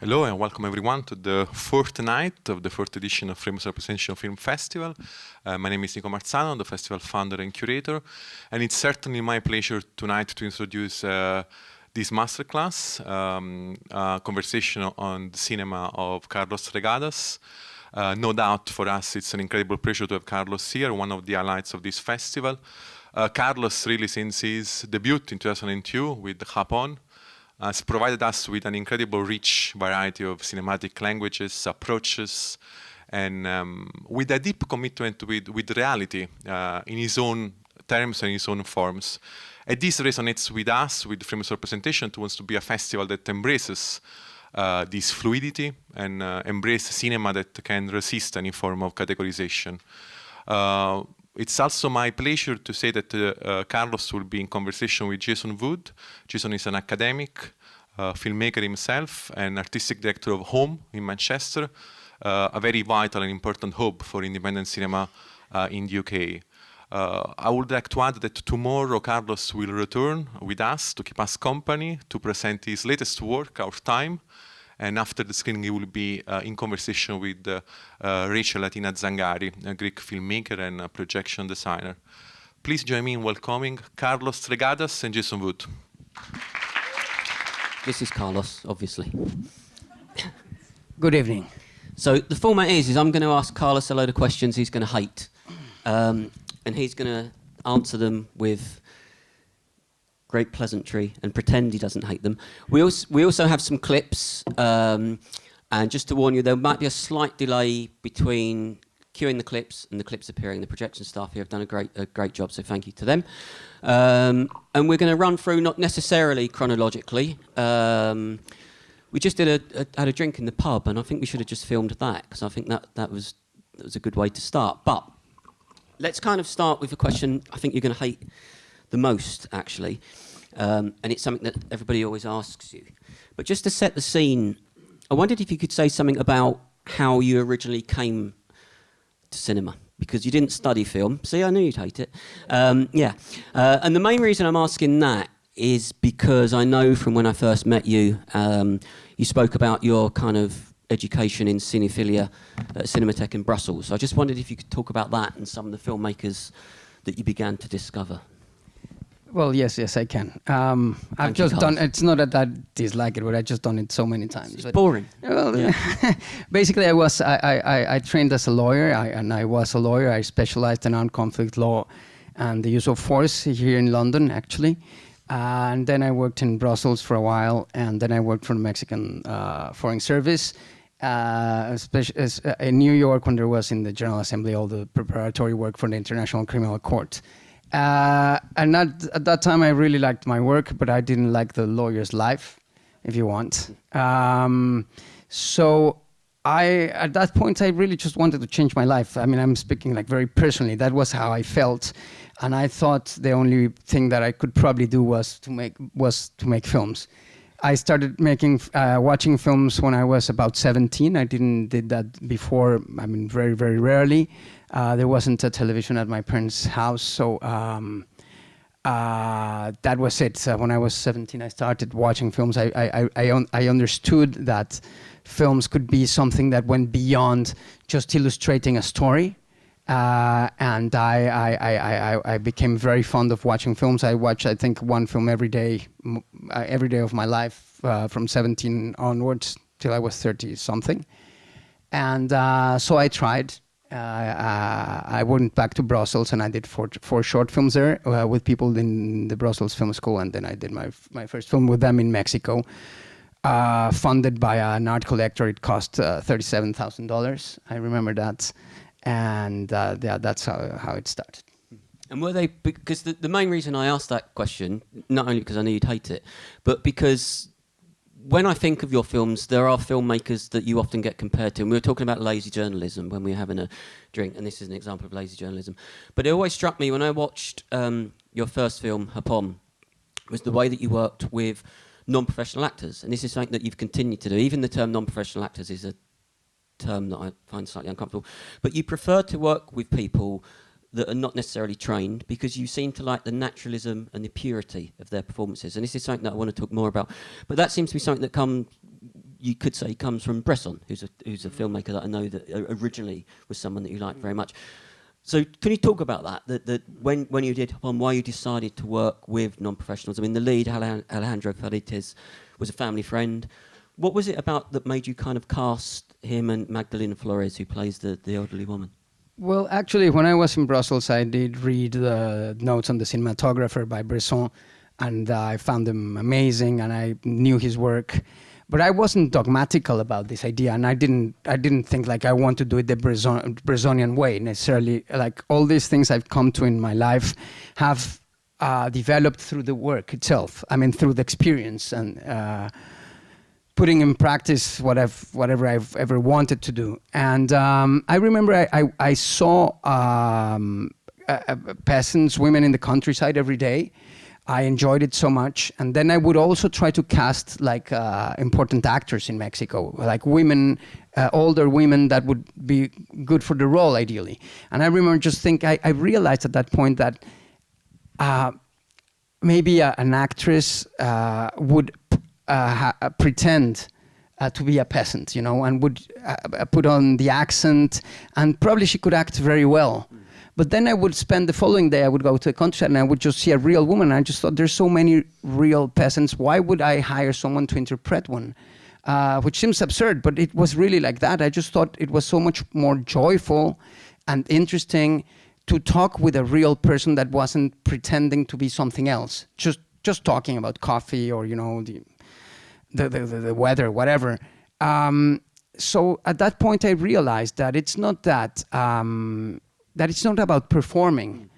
Hello and welcome everyone to the fourth night of the fourth edition of Famous Representation Film Festival. My name is Nico Marzano, I'm the festival founder and curator, and it's certainly my pleasure tonight to introduce this masterclass, a conversation on the cinema of Carlos Reygadas. No doubt for us it's an incredible pleasure to have Carlos here, one of the highlights of this festival. Carlos, really since his debut in 2002 with Japón, has provided us with an incredible rich variety of cinematic languages, approaches, and with a deep commitment with reality in his own terms and his own forms. And this resonates with us, with Famous Representation, who wants to be a festival that embraces this fluidity and embrace cinema that can resist any form of categorization. It's also my pleasure to say that Carlos will be in conversation with Jason Wood. Jason is an academic, filmmaker himself, and artistic director of Home in Manchester, a very vital and important hub for independent cinema in the UK. I would like to add that tomorrow Carlos will return with us to keep us company, to present his latest work, Our Time. And after the screening, he will be in conversation with Rachel Latina Zangari, a Greek filmmaker and a projection designer. Please join me in welcoming Carlos Reygadas and Jason Wood. This is Carlos, obviously. Good evening. So the format is I'm going to ask Carlos a load of questions he's going to hate. And he's going to answer them with great pleasantry and pretend he doesn't hate them. We also have some clips, and just to warn you, there might be a slight delay between cueing the clips and the clips appearing. The projection staff here have done a great job, so thank you to them. And we're going to run through, not necessarily chronologically. We just had a drink in the pub, and I think we should have just filmed that, because I think that was a good way to start. But let's kind of start with a question I think you're going to hate the most, actually, and it's something that everybody always asks you. But just to set the scene, I wondered if you could say something about how you originally came to cinema, because you didn't study film. See, I knew you'd hate it. And the main reason I'm asking that is because I know from when I first met you, you spoke about your kind of education in cinephilia at Cinematheque in Brussels. So I just wondered if you could talk about that and some of the filmmakers that you began to discover. Well, yes, I can. I've just done. It's not that I dislike it, but I've just done it so many times. It's boring. Well, yeah. Basically, I trained as a lawyer, and I was a lawyer. I specialized in armed conflict law and the use of force here in London, actually. And then I worked in Brussels for a while, and then I worked for the Mexican Foreign Service, especially in New York when there was in the General Assembly all the preparatory work for the International Criminal Court. And at that time, I really liked my work, but I didn't like the lawyer's life, if you want. So at that point, I really just wanted to change my life. I mean, I'm speaking like very personally. That was how I felt. And I thought the only thing that I could probably do was to make films. I started watching films when I was about 17. I did that before. I mean, very, very rarely. There wasn't a television at my parents' house, so that was it. When I was 17, I started watching films. I understood that films could be something that went beyond just illustrating a story. And I became very fond of watching films. I watched, I think, one film every day of my life from 17 onwards till I was 30-something. And so I tried. I went back to Brussels and I did four short films there with people in the Brussels Film School, and then I did my first film with them in Mexico, funded by an art collector. It cost $37,000. I remember that. And that's how it started. And were they, because the main reason I asked that question, not only because I knew you'd hate it, but because when I think of your films, there are filmmakers that you often get compared to. And we were talking about lazy journalism when we were having a drink, and this is an example of lazy journalism. But it always struck me when I watched your first film, Japón, was the way that you worked with non-professional actors. And this is something that you've continued to do. Even the term non-professional actors is a term that I find slightly uncomfortable. But you prefer to work with people that are not necessarily trained because you seem to like the naturalism and the purity of their performances. And this is something that I want to talk more about. But that seems to be something that comes you could say comes from Bresson, who's a filmmaker that I know that originally was someone that you liked very much. So can you talk about that when you did Japón, why you decided to work with non-professionals? I mean, the lead, Alejandro Farites, was a family friend. What was it about that made you kind of cast him and Magdalena Flores, who plays the elderly woman? Well, actually, when I was in Brussels, I did read the notes on the cinematographer by Bresson, and I found them amazing, and I knew his work. But I wasn't dogmatical about this idea, and I didn't think like I want to do it the Bressonian way necessarily. Like all these things I've come to in my life have developed through the work itself. I mean, through the experience and putting in practice whatever I've ever wanted to do. And I remember I saw peasants, women in the countryside every day. I enjoyed it so much. And then I would also try to cast like important actors in Mexico, like women, older women that would be good for the role ideally. And I remember just I realized at that point that maybe an actress would pretend to be a peasant, and would put on the accent, and probably she could act very well. But then I would spend the following day, I would go to the countryside and I would just see a real woman. And I just thought, there's so many real peasants. Why would I hire someone to interpret one? Which seems absurd, but it was really like that. I just thought it was so much more joyful and interesting to talk with a real person that wasn't pretending to be something else. Just talking about coffee or, the weather, whatever. So at that point, I realized that it's not that it's not about performing.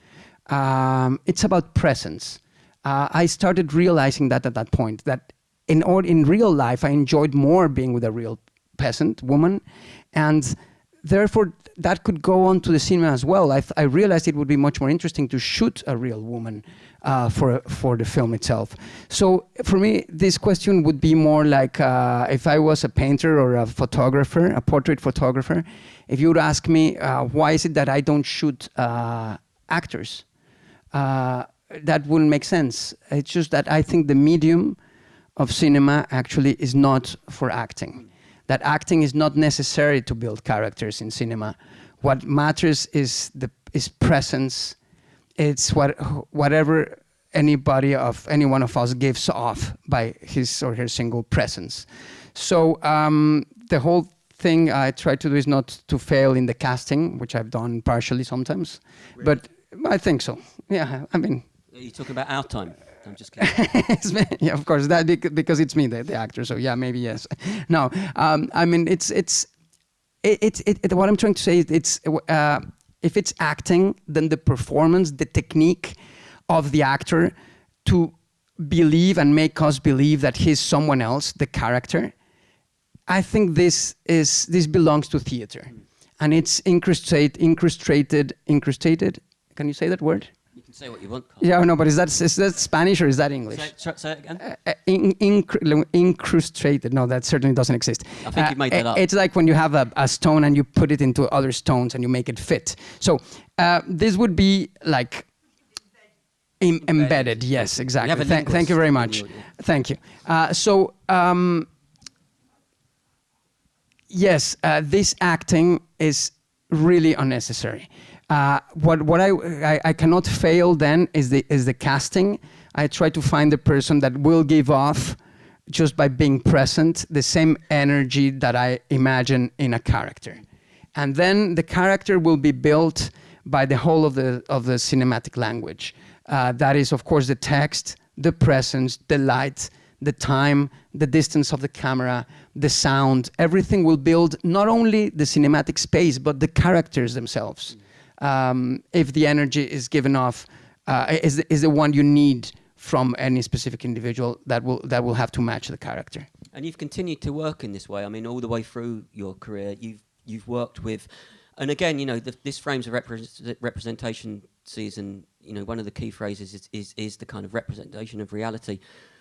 It's about presence. I started realizing that at that point, that in real life, I enjoyed more being with a real peasant woman, and therefore that could go on to the cinema as well. I realized it would be much more interesting to shoot a real woman for the film itself. So for me, this question would be more like if I was a painter or a photographer, a portrait photographer, if you would ask me, why is it that I don't shoot actors? That wouldn't make sense. It's just that I think the medium of cinema actually is not for acting. That acting is not necessary to build characters in cinema. What matters is presence. It's whatever any one of us gives off by his or her single presence. So the whole thing I try to do is not to fail in the casting, which I've done partially sometimes. Really? But I think so. Yeah, I mean. Are you talking about our time? I'm just kidding. Yeah, of course, that because it's me, the actor. So yeah, maybe yes. No, I mean it's what I'm trying to say is it's if it's acting, then the performance, the technique of the actor to believe and make us believe that he's someone else, the character. I think this belongs to theater, and it's incrustated. Can you say that word? You can say what you want, Carl. Yeah, no, but is that Spanish or is that English? Say it again. Incrustated. No, that certainly doesn't exist. I think you made that up. It's like when you have a stone and you put it into other stones and you make it fit. So this would be like embedded. Yes, exactly. Thank you very much. Thank you. Yes, this acting is really unnecessary. What I cannot fail then is the casting. I try to find the person that will give off, just by being present, the same energy that I imagine in a character, and then the character will be built by the whole of the cinematic language. That is, of course, the text, the presence, the light, the time, the distance of the camera, the sound. Everything will build not only the cinematic space, but the characters themselves. If the energy is given off, is the one you need from any specific individual that will have to match the character. And you've continued to work in this way. I mean, all the way through your career, you've worked with, and again, this frames of representation season. One of the key phrases is the kind of representation of reality.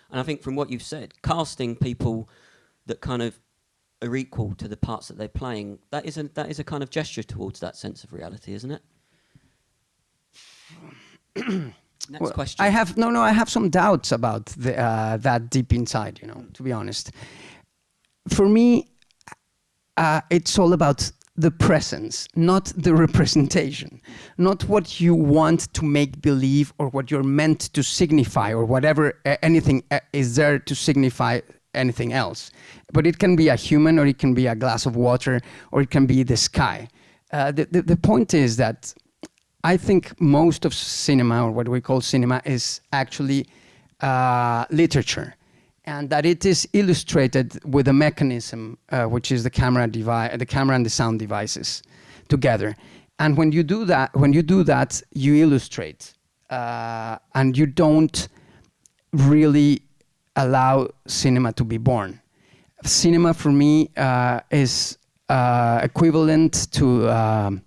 And I think from what you've said, casting people that kind of are equal to the parts that they're playing, that is a kind of gesture towards that sense of reality, isn't it? Next question. I have some doubts about that deep inside, to be honest. for me, it's all about the presence, not the representation, not what you want to make believe or what you're meant to signify or whatever anything is there to signify anything else. But it can be a human, or it can be a glass of water, or it can be the sky. The point is that I think most of cinema, or what we call cinema, is actually literature, and that it is illustrated with a mechanism, which is the camera and the sound devices together. And when you do that, you illustrate, and you don't really allow cinema to be born. Cinema for me is equivalent to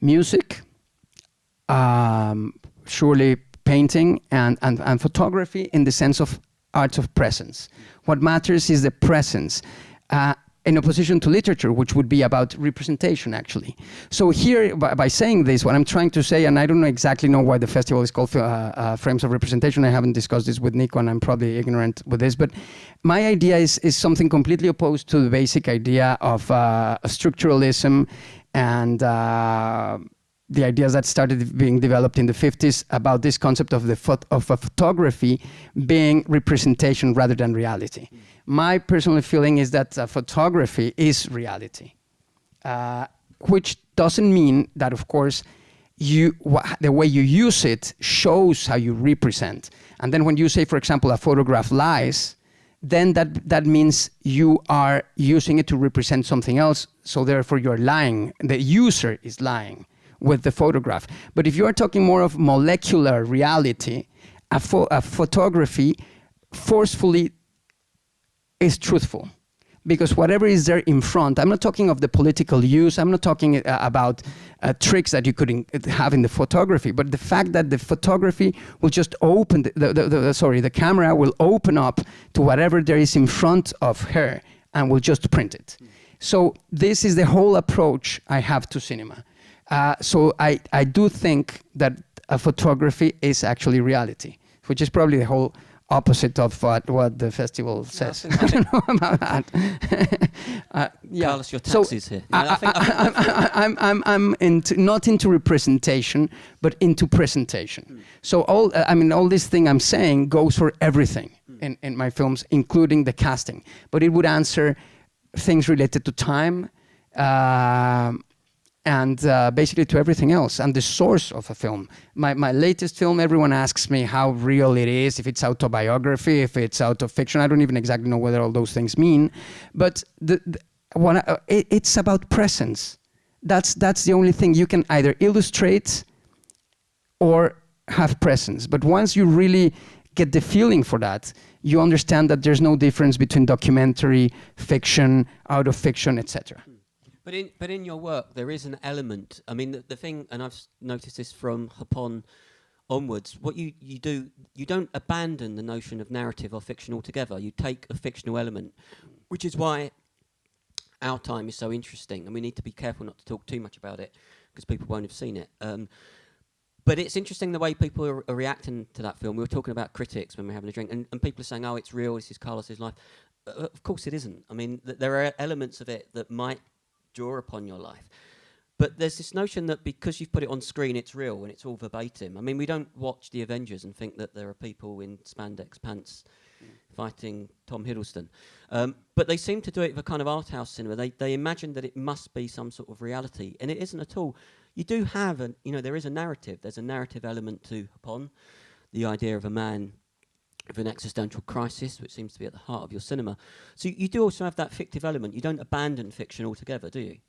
music, surely painting and photography in the sense of arts of presence. What matters is the presence, in opposition to literature, which would be about representation, actually. So here, by saying this, what I'm trying to say, and I don't exactly know why the festival is called Frames of Representation. I haven't discussed this with Nico, and I'm probably ignorant with this, but my idea is something completely opposed to the basic idea of structuralism and the ideas that started being developed in the 50s about this concept of a photography being representation rather than reality. My personal feeling is that photography is reality, which doesn't mean that, of course, the way you use it shows how you represent. And then when you say, for example, a photograph lies, then that means you are using it to represent something else, so therefore you're lying. The user is lying with the photograph. But if you are talking more of molecular reality, a photography forcefully is truthful, because whatever is there in front, I'm not talking of the political use, I'm not talking about tricks that you could have in the photography, but the fact that the photography will just open, the camera will open up to whatever there is in front of her and will just print it. So this is the whole approach I have to cinema. So I do think that a photography is actually reality, which is probably the whole opposite of what the festival says. I don't know about that. Yeah. Carlos, your taxi's here. I'm not into representation, but into presentation. So all this thing I'm saying goes for everything in my films, including the casting. But it would answer things related to time, and basically to everything else, and the source of a film. My latest film, everyone asks me how real it is, if it's autobiography, if it's out of fiction. I don't even exactly know what all those things mean, but it's about presence. That's the only thing. You can either illustrate or have presence. But once you really get the feeling for that, you understand that there's no difference between documentary, fiction, out of fiction, etc. But in your work, there is an element. I mean, the thing, and I've noticed this from Japón onwards, what you do, you don't abandon the notion of narrative or fiction altogether. You take a fictional element, which is why our time is so interesting. And we need to be careful not to talk too much about it, because people won't have seen it. But it's interesting the way people are reacting to that film. We were talking about critics when we were having a drink, and people are saying, oh, it's real, this is Carlos's life. Of course it isn't. I mean, there are elements of it that might draw upon your life. But there's this notion that because you've put it on screen, it's real and it's all verbatim. I mean, we don't watch The Avengers and think that there are people in spandex pants fighting Tom Hiddleston. But they seem to do it with a kind of art house cinema. They imagine that it must be some sort of reality, and it isn't at all. You do have, there is a narrative. There's a narrative element to Japón, the idea of a man of an existential crisis, which seems to be at the heart of your cinema. So you do also have that fictive element. You don't abandon fiction altogether, do you?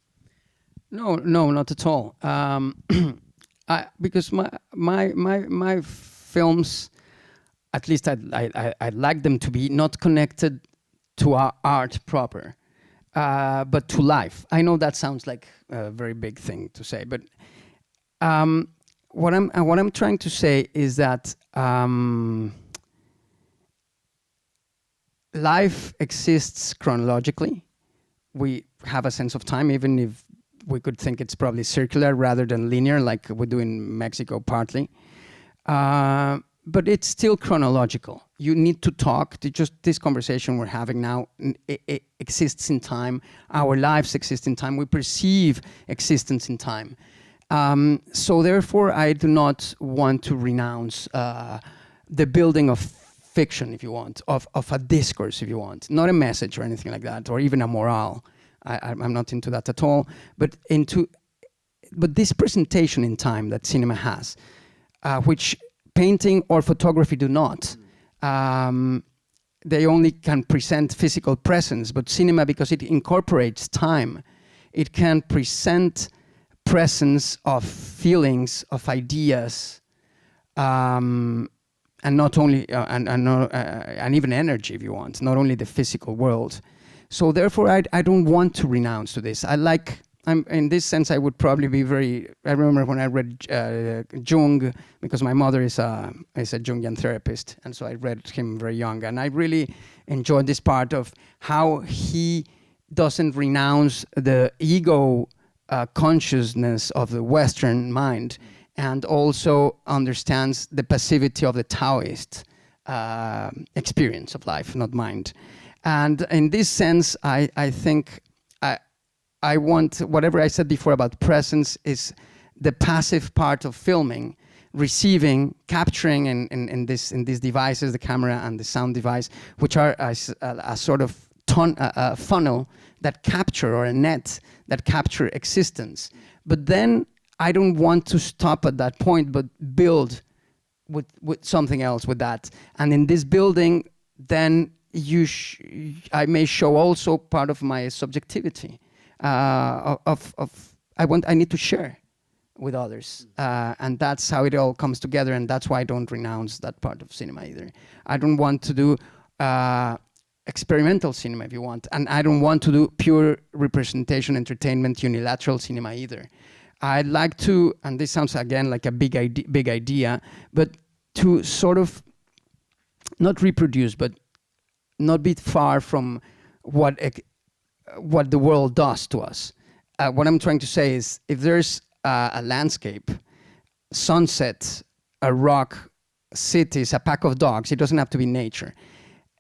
No, not at all. Because my films, at least I'd like them to be not connected to our art proper, but to life. I know that sounds like a very big thing to say, but what I'm trying to say is that life exists chronologically. We have a sense of time, even if we could think it's probably circular rather than linear, like we do in Mexico partly. but it's still chronological. You need to talk. Just this conversation we're having now, it exists in time. Our lives exist in time. We perceive existence in time. So therefore, I do not want to renounce the building of fiction, if you want, of a discourse, if you want, not a message or anything like that, or even a morale. I'm not into that at all. But this presentation in time that cinema has, which painting or photography do not. They only can present physical presence, but cinema, because it incorporates time, it can present presence of feelings, of ideas, and not only and even energy, if you want, not only the physical world. So therefore, I don't want to renounce to this. I'm in this sense, I would probably be very. I remember when I read Jung, because my mother is a Jungian therapist, and so I read him very young, and I really enjoyed this part of how he doesn't renounce the ego consciousness of the Western mind, and also understands the passivity of the Taoist experience of life, not mind. And in this sense, I think I want, whatever I said before about presence is the passive part of filming, receiving, capturing in these devices, the camera and the sound device, which are a sort of funnel that capture, or a net that capture existence. But then I don't want to stop at that point, but build with something else with that. And in this building, then I may show also part of my subjectivity. I need to share with others, and that's how it all comes together, and that's why I don't renounce that part of cinema either. I don't want to do experimental cinema, if you want, and I don't want to do pure representation, entertainment, unilateral cinema either. I'd like to, and this sounds again like a big idea, but to sort of not reproduce, but not be far from what the world does to us. What I'm trying to say is, if there's a landscape, sunset, a rock, cities, a pack of dogs, it doesn't have to be nature.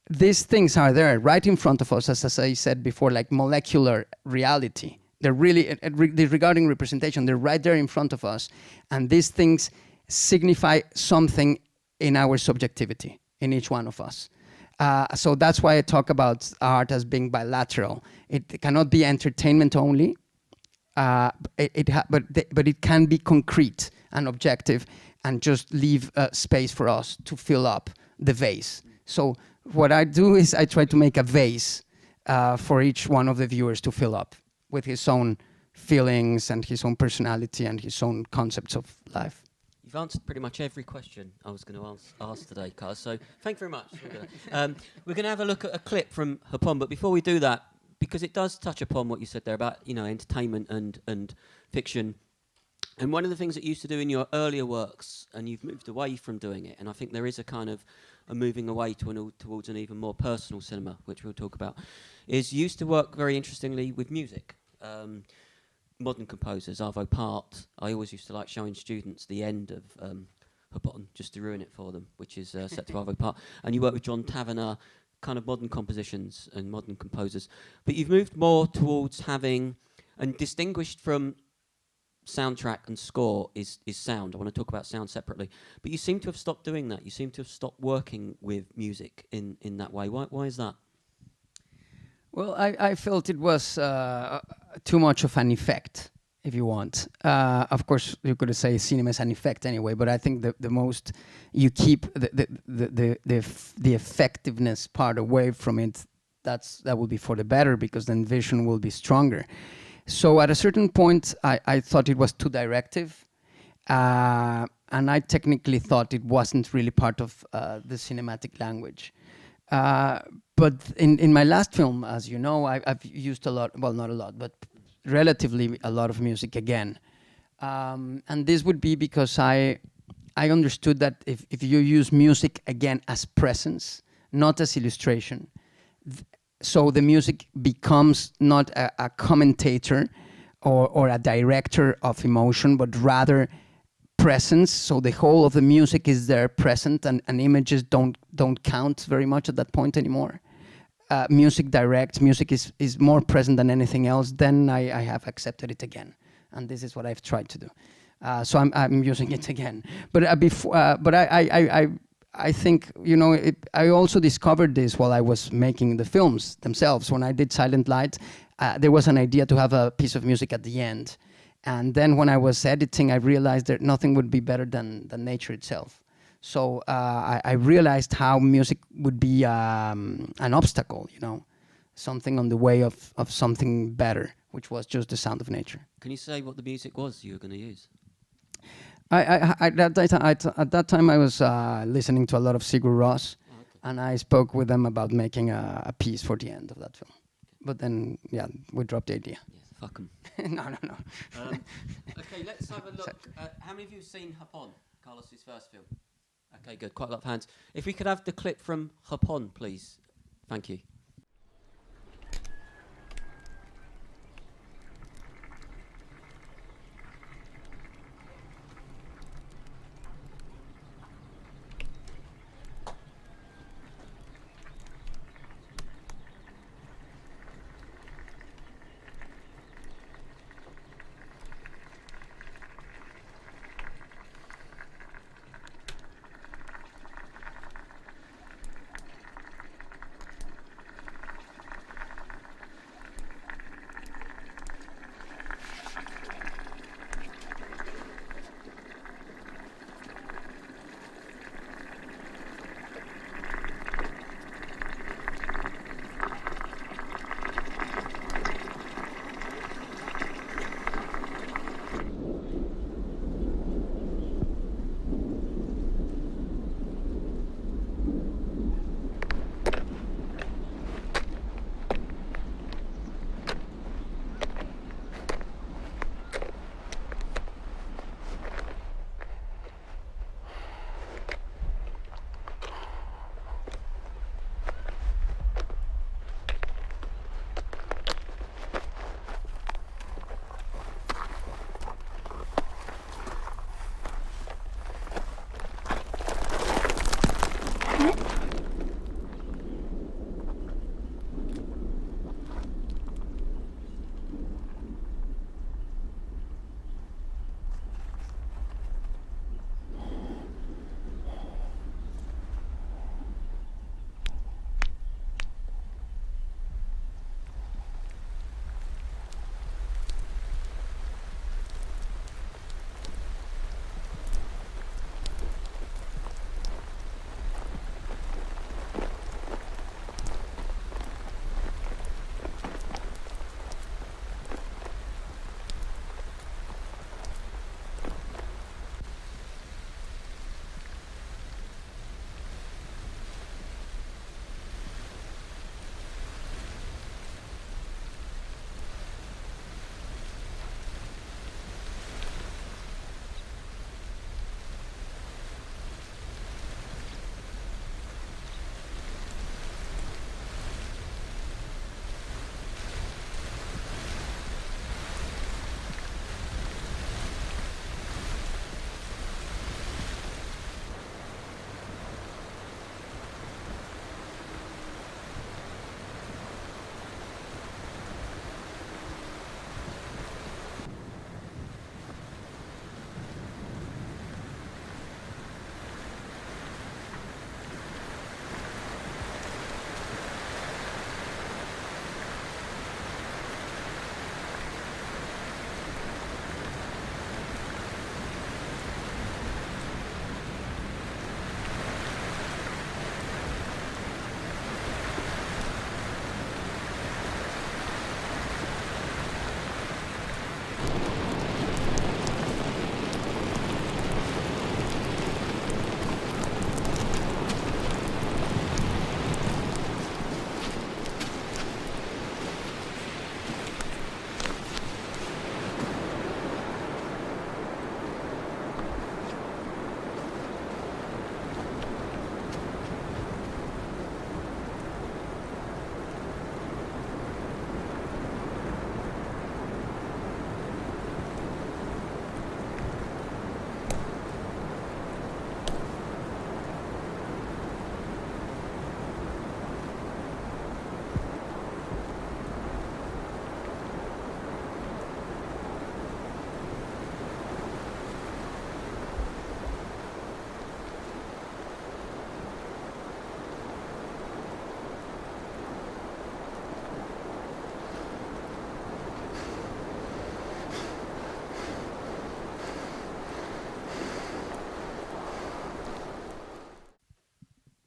These things are there right in front of us, as I said before, like molecular reality. They're really, regarding representation, they're right there in front of us. And these things signify something in our subjectivity, in each one of us. So that's why I talk about art as being bilateral. It cannot be entertainment only, but it can be concrete and objective, and just leave space for us to fill up the vase. So what I do is I try to make a vase for each one of the viewers to fill up with his own feelings and his own personality and his own concepts of life. You've answered pretty much every question I was going to ask today, Carlos, so thank you very much. We're going to have a look at a clip from Japón, but before we do that, because it does touch upon what you said there about, entertainment and fiction, and one of the things that you used to do in your earlier works, and you've moved away from doing it, and I think there is a kind of a moving away towards an even more personal cinema, which we'll talk about, is you used to work very interestingly with music. Modern composers, Arvo Part. I always used to like showing students the end of Japón, just to ruin it for them, which is set to Arvo Part. And you work with John Tavener, kind of modern compositions and modern composers. But you've moved more towards having, and distinguished from soundtrack and score is sound. I want to talk about sound separately. But you seem to have stopped doing that. You seem to have stopped working with music in that way. Why is that? Well, I felt it was too much of an effect, if you want. Of course, you could say cinema is an effect anyway, but I think the most you keep the effectiveness part away from it, that will be for the better, because then vision will be stronger. So at a certain point, I thought it was too directive, and I technically thought it wasn't really part of the cinematic language. But in my last film, as you know, I've used a lot, well, not a lot, but relatively a lot of music again. And this would be because I understood that if you use music again as presence, not as illustration, so the music becomes not a commentator or a director of emotion, but rather presence. So the whole of the music is there present, and images don't count very much at that point anymore. Music direct, music is more present than anything else. Then I have accepted it again, and this is what I've tried to do. So I'm using it again. But before, but I think, you know, I also discovered this while I was making the films themselves. When I did Silent Light, there was an idea to have a piece of music at the end. And then when I was editing, I realized that nothing would be better than nature itself. So I realized how music would be an obstacle, you know, something on the way of something better, which was just the sound of nature. Can you say what the music was you were going to use? At that time, I was listening to a lot of Sigur Rós, and I spoke with them about making a piece for the end of that film. But then, yeah, we dropped the idea. Yeah, fuck 'em. No. Okay, let's have a look. How many of you have seen Japón, Carlos's first film? Okay, good. Quite a lot of hands. If we could have the clip from Japón, please. Thank you.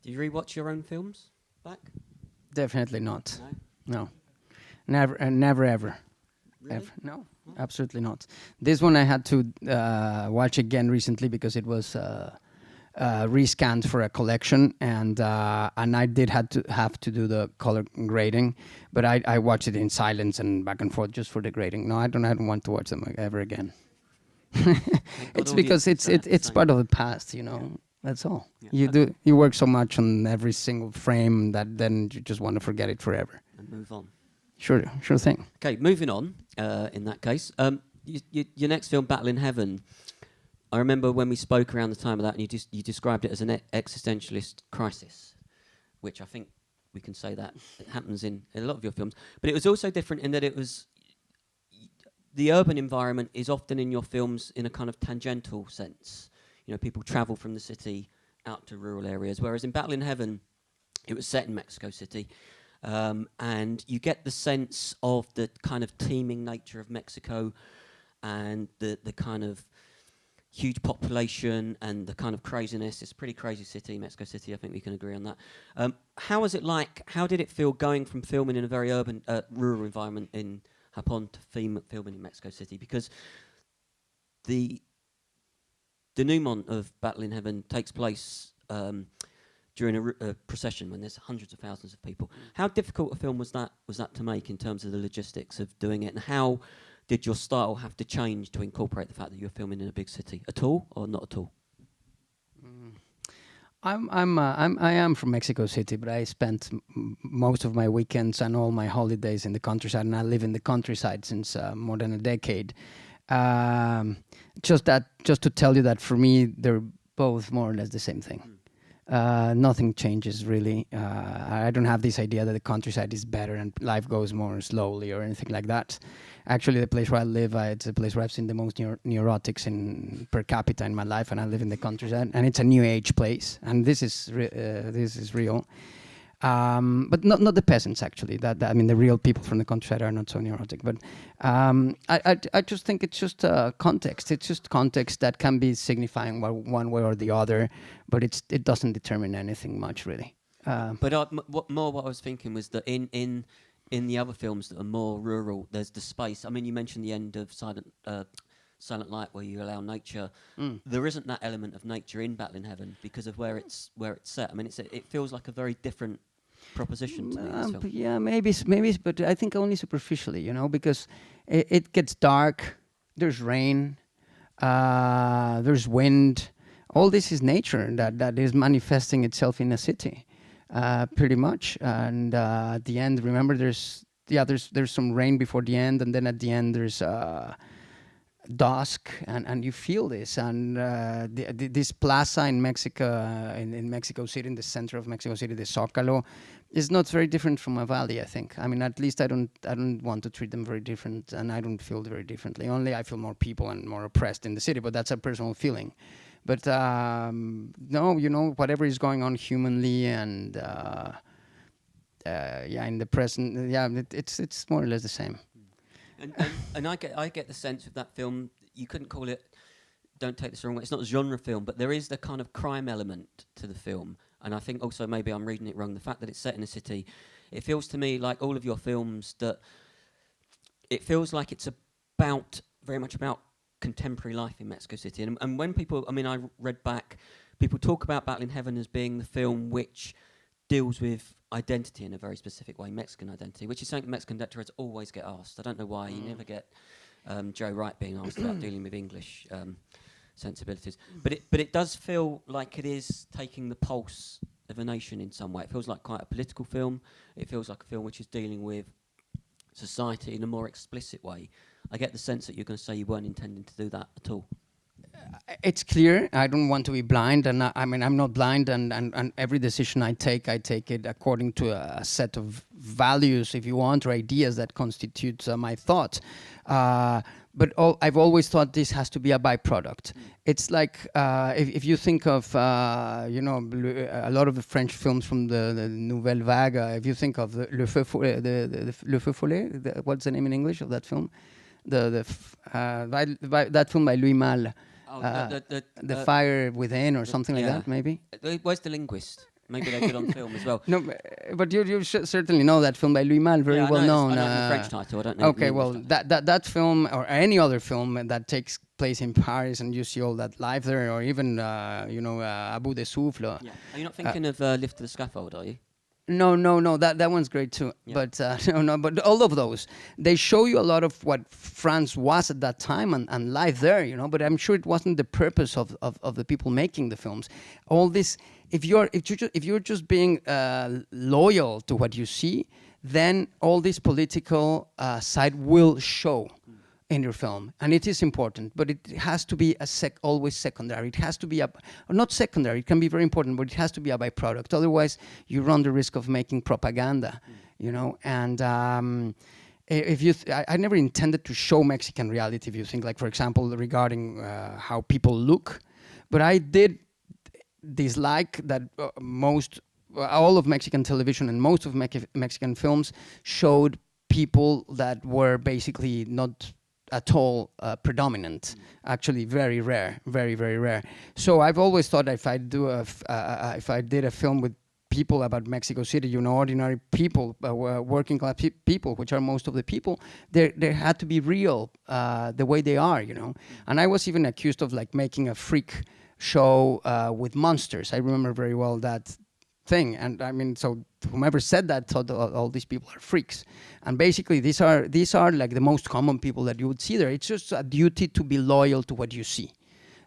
Do you rewatch your own films back? Definitely not. No? No. Never ever. Really? Ever. No, absolutely not. This one I had to watch again recently because it was rescanned for a collection, and I did have to do the color grading, but I watched it in silence and back and forth just for the grading. No, I don't want to watch them ever again. It's because it's part of the past, you know. That's all. Yeah. You work so much on every single frame that then you just want to forget it forever. And move on. Sure thing. Okay, moving on. In that case, your next film, Battle in Heaven. I remember when we spoke around the time of that, and you described it as an existentialist crisis, which I think we can say that it happens in a lot of your films. But it was also different in that it was the urban environment is often in your films in a kind of tangential sense. You know, people travel from the city out to rural areas, whereas in Battle in Heaven, it was set in Mexico City. And you get the sense of the kind of teeming nature of Mexico and the kind of huge population and the kind of craziness. It's a pretty crazy city, Mexico City. I think we can agree on that. How was it like? How did it feel going from filming in a very urban, rural environment in Japón to filming in Mexico City? Because the denouement of Battle in Heaven takes place during a procession when there's hundreds of thousands of people. How difficult a film was that to make in terms of the logistics of doing it, and how did your style have to change to incorporate the fact that you're filming in a big city at all, or not at all? I am from Mexico City, but I spent most of my weekends and all my holidays in the countryside, and I live in the countryside since more than a decade. Just to tell you that for me, they're both more or less the same thing. Nothing changes really. I don't have this idea that the countryside is better and life goes more slowly or anything like that. Actually, the place where I live, it's a place where I've seen the most neurotics per capita in my life, and I live in the countryside, and it's a new age place, and this is real. But not the peasants actually. I mean, the real people from the countryside are not so neurotic. But I just think it's just context. It's just context that can be signifying one way or the other, but it doesn't determine anything much really. But what I was thinking was that in the other films that are more rural, there's the space. I mean, you mentioned the end of Silent Light, where you allow nature. There isn't that element of nature in Battle in Heaven because of where it's set. I mean, it feels like a very different proposition to me, this film. Yeah, maybe, but I think only superficially, you know, because it gets dark. There's rain. There's wind. All this is nature that is manifesting itself in a city, pretty much. And at the end, remember, there's some rain before the end, and then at the end there's dusk, and you feel this. And this plaza in Mexico, in Mexico City, in the center of Mexico City, the Zócalo, is not very different from a valley, I think. I mean, at least I don't want to treat them very different, and I don't feel very differently. Only I feel more people and more oppressed in the city, but that's a personal feeling. But no, you know, whatever is going on humanly and in the present, it's more or less the same. And I get the sense of that film, you couldn't call it, don't take this the wrong way, it's not a genre film, but there is the kind of crime element to the film. And I think also maybe I'm reading it wrong, the fact that it's set in a city, it feels to me like all of your films that it feels like it's very much about contemporary life in Mexico City. And when people, I mean, I read back, people talk about Battle in Heaven as being the film which deals with identity in a very specific way, Mexican identity, which is something Mexican directors always get asked. I don't know why. You never get Joe Wright being asked about dealing with English sensibilities. But it does feel like it is taking the pulse of a nation in some way. It feels like quite a political film. It feels like a film which is dealing with society in a more explicit way. I get the sense that you're going to say you weren't intending to do that at all. It's clear. I don't want to be blind, and I mean, I'm not blind, and every decision I take it according to a set of values, if you want, or ideas that constitute my thought. But I've always thought this has to be a byproduct. It's like if you think of a lot of the French films from the Nouvelle Vague. If you think of Le Feu Follet, what's the name in English of that film? That film by Louis Malle. The Fire Within or something like that, maybe. Where's the linguist? Maybe they're good on film as well. No, but you certainly know that film by Louis Malle, very well known. I know the French title. I don't know. Okay, well, that film or any other film that takes place in Paris and you see all that life there, or even À bout de souffle. Yeah. Are you not thinking of Lift to the Scaffold? Are you? No, that one's great too. Yeah. But but all of those, they show you a lot of what France was at that time and life there, But I'm sure it wasn't the purpose of the people making the films. All this, if you're just being loyal to what you see, then all this political side will show in your film, and it is important, but it has to be always secondary. It has to be not secondary. It can be very important, but it has to be a byproduct. Otherwise, you run the risk of making propaganda, And I never intended to show Mexican reality. If you think, like for example, regarding how people look, but I did dislike that all of Mexican television and most of Mexican films showed people that were basically not at all predominant. Actually, very rare, very, very rare. So I've always thought if I did a film with people about Mexico City, ordinary people, working class people, which are most of the people, they had to be real the way they are, And I was even accused of like making a freak show with monsters. I remember very well that thing, and I mean, so whomever said that thought all these people are freaks, and basically these are like the most common people that you would see there. It's just a duty to be loyal to what you see.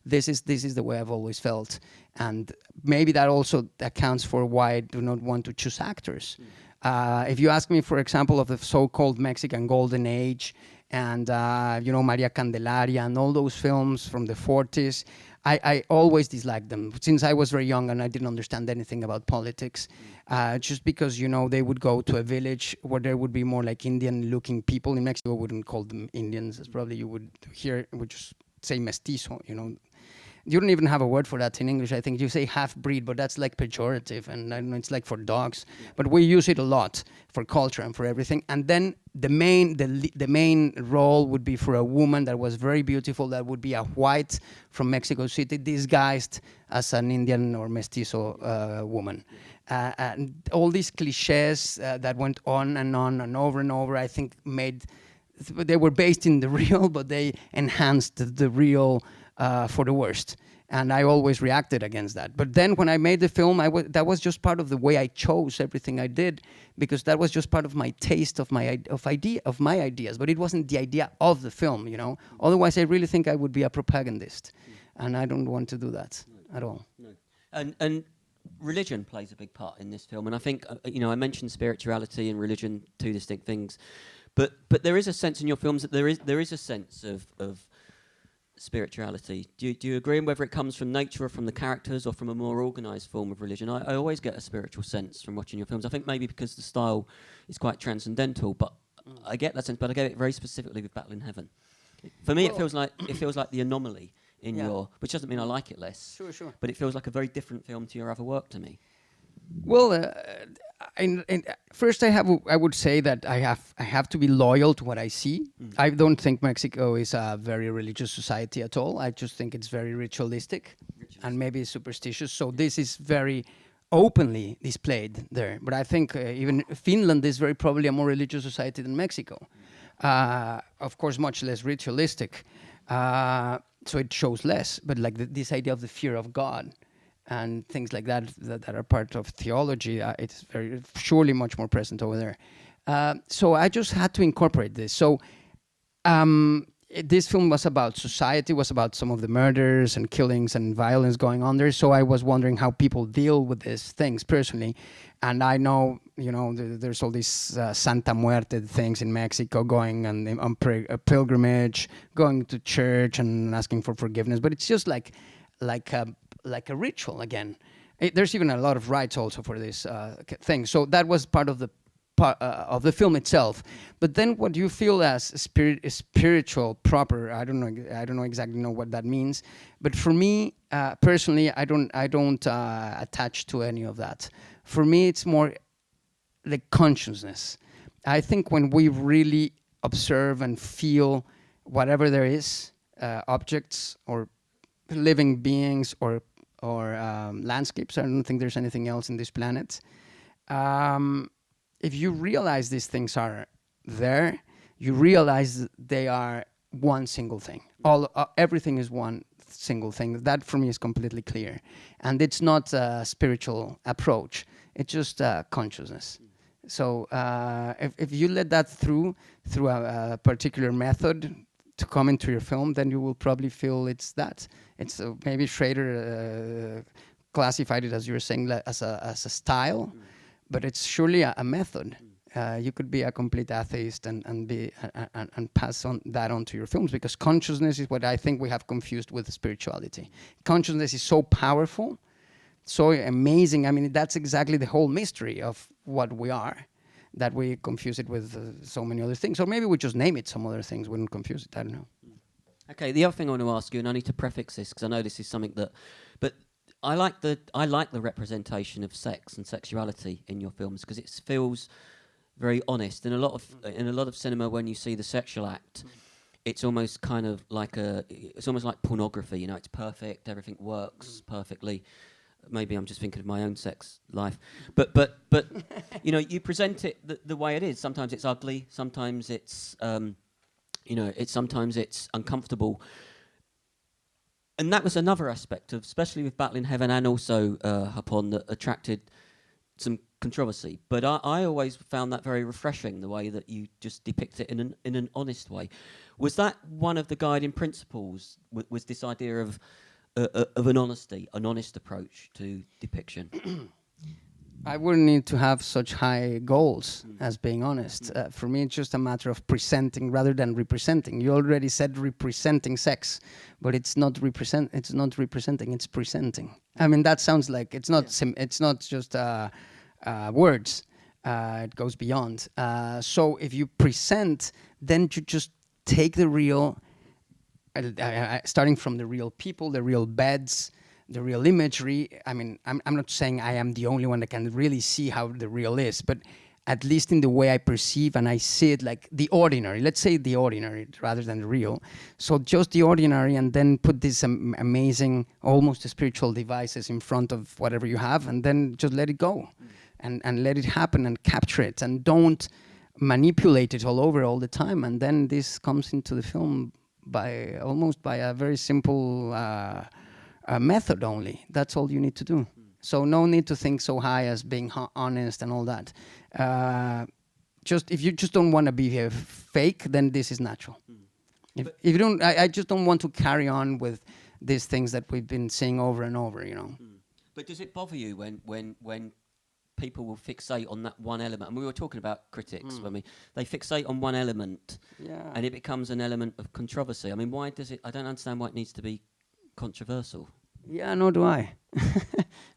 This is the way I've always felt, and maybe that also accounts for why I do not want to choose actors. If you ask me, for example, of the so-called Mexican Golden Age, and Maria Candelaria and all those films from the 40s, I always disliked them since I was very young and I didn't understand anything about politics. Just because, they would go to a village where there would be more like Indian-looking people. In Mexico, wouldn't call them Indians. As probably you would hear, would just say mestizo, You don't even have a word for that in English. I think you say half-breed, but that's like pejorative, and I don't know, it's like for dogs. But we use it a lot for culture and for everything. And then the main role would be for a woman that was very beautiful, that would be a white from Mexico City, disguised as an Indian or mestizo woman. And all these cliches that went on and over and over, I think they were based in the real, but they enhanced the real for the worst, and I always reacted against that. But then when I made the film, that was just part of the way I chose everything I did, because that was just part of my taste of my ideas. But it wasn't the idea of the film, Otherwise, I really think I would be a propagandist, and I don't want to do that at all. No. And religion plays a big part in this film, and I think I mentioned spirituality and religion, two distinct things, but there is a sense in your films that there is a sense of spirituality. Do you agree? And whether it comes from nature or from the characters or from a more organised form of religion, I always get a spiritual sense from watching your films. I think maybe because the style is quite transcendental, but I get that sense. But I get it very specifically with Battle in Heaven. For me, it feels like the anomaly in your, which doesn't mean I like it less. Sure. But it feels like a very different film to your other work to me. Well, first I would say that I have to be loyal to what I see. I don't think Mexico is a very religious society at all. I just think it's very ritualistic and maybe superstitious. So this is very openly displayed there. But I think even Finland is very probably a more religious society than Mexico. Of course, much less ritualistic. So it shows less. But like this idea of the fear of God and things like that are part of theology, it's very surely much more present over there. So I just had to incorporate this. So this film was about society, was about some of the murders and killings and violence going on there. So I was wondering how people deal with these things personally. And I know, there's all these Santa Muerte things in Mexico, going on a pilgrimage, going to church and asking for forgiveness. But it's just like a ritual again. There's even a lot of rites also for this thing. So that was part of the film itself. But then what you feel as spiritual proper, I don't know exactly what that means. But for me personally, I don't attach to any of that. For me, it's more like consciousness. I think when we really observe and feel whatever there is, objects or living beings or or landscapes. I don't think there's anything else in this planet. If you realize these things are there, you realize they are one single thing. Everything is one single thing. That for me is completely clear. And it's not a spiritual approach. It's just consciousness. So if you let that through a particular method to come into your film, then you will probably feel it's that. It's maybe Schrader classified it, as you were saying, as a style, but it's surely a method. You could be a complete atheist and pass on that on to your films, because consciousness is what I think we have confused with spirituality. Consciousness is so powerful, so amazing. I mean, that's exactly the whole mystery of what we are, that we confuse it with so many other things. Or maybe we just name it some other things, wouldn't confuse it, I don't know. Okay, the other thing I want to ask you, and I need to prefix this because I know this is something that, but I like the representation of sex and sexuality in your films, because it feels very honest. In a lot of cinema, when you see the sexual act, it's almost kind of like it's almost like pornography. You know, it's perfect, everything works perfectly. Maybe I'm just thinking of my own sex life, but you know, you present it the way it is. Sometimes it's ugly, sometimes it's sometimes it's uncomfortable. And that was another aspect of, especially with Battle in Heaven and also Japón, that attracted some controversy. But I always found that very refreshing, the way that you just depict it in an honest way. Was that one of the guiding principles? Was this idea of an honest approach to depiction? I wouldn't need to have such high goals as being honest. For me, it's just a matter of presenting rather than representing. You already said representing sex, but it's not representing. It's presenting. I mean, that sounds like it's not. It's not just words. It goes beyond. So if you present, then you just take the real, starting from the real people, the real beds, the real imagery. I mean, I'm not saying I am the only one that can really see how the real is, but at least in the way I perceive and I see it, like the ordinary. Let's say the ordinary rather than the real. So just the ordinary, and then put these amazing, almost spiritual devices in front of whatever you have, and then just let it go, and let it happen and capture it, and don't manipulate it all over all the time. And then this comes into the film by a very simple method only. That's all you need to do. So no need to think so high as being honest and all that. If you just don't want to be fake, then this is natural. If you don't, I just don't want to carry on with these things that we've been seeing over and over, you know. But does it bother you when people will fixate on that one element? And we were talking about critics when they fixate on one element, and it becomes an element of controversy. I mean, why does it? I don't understand why it needs to be controversial. Yeah, nor do I.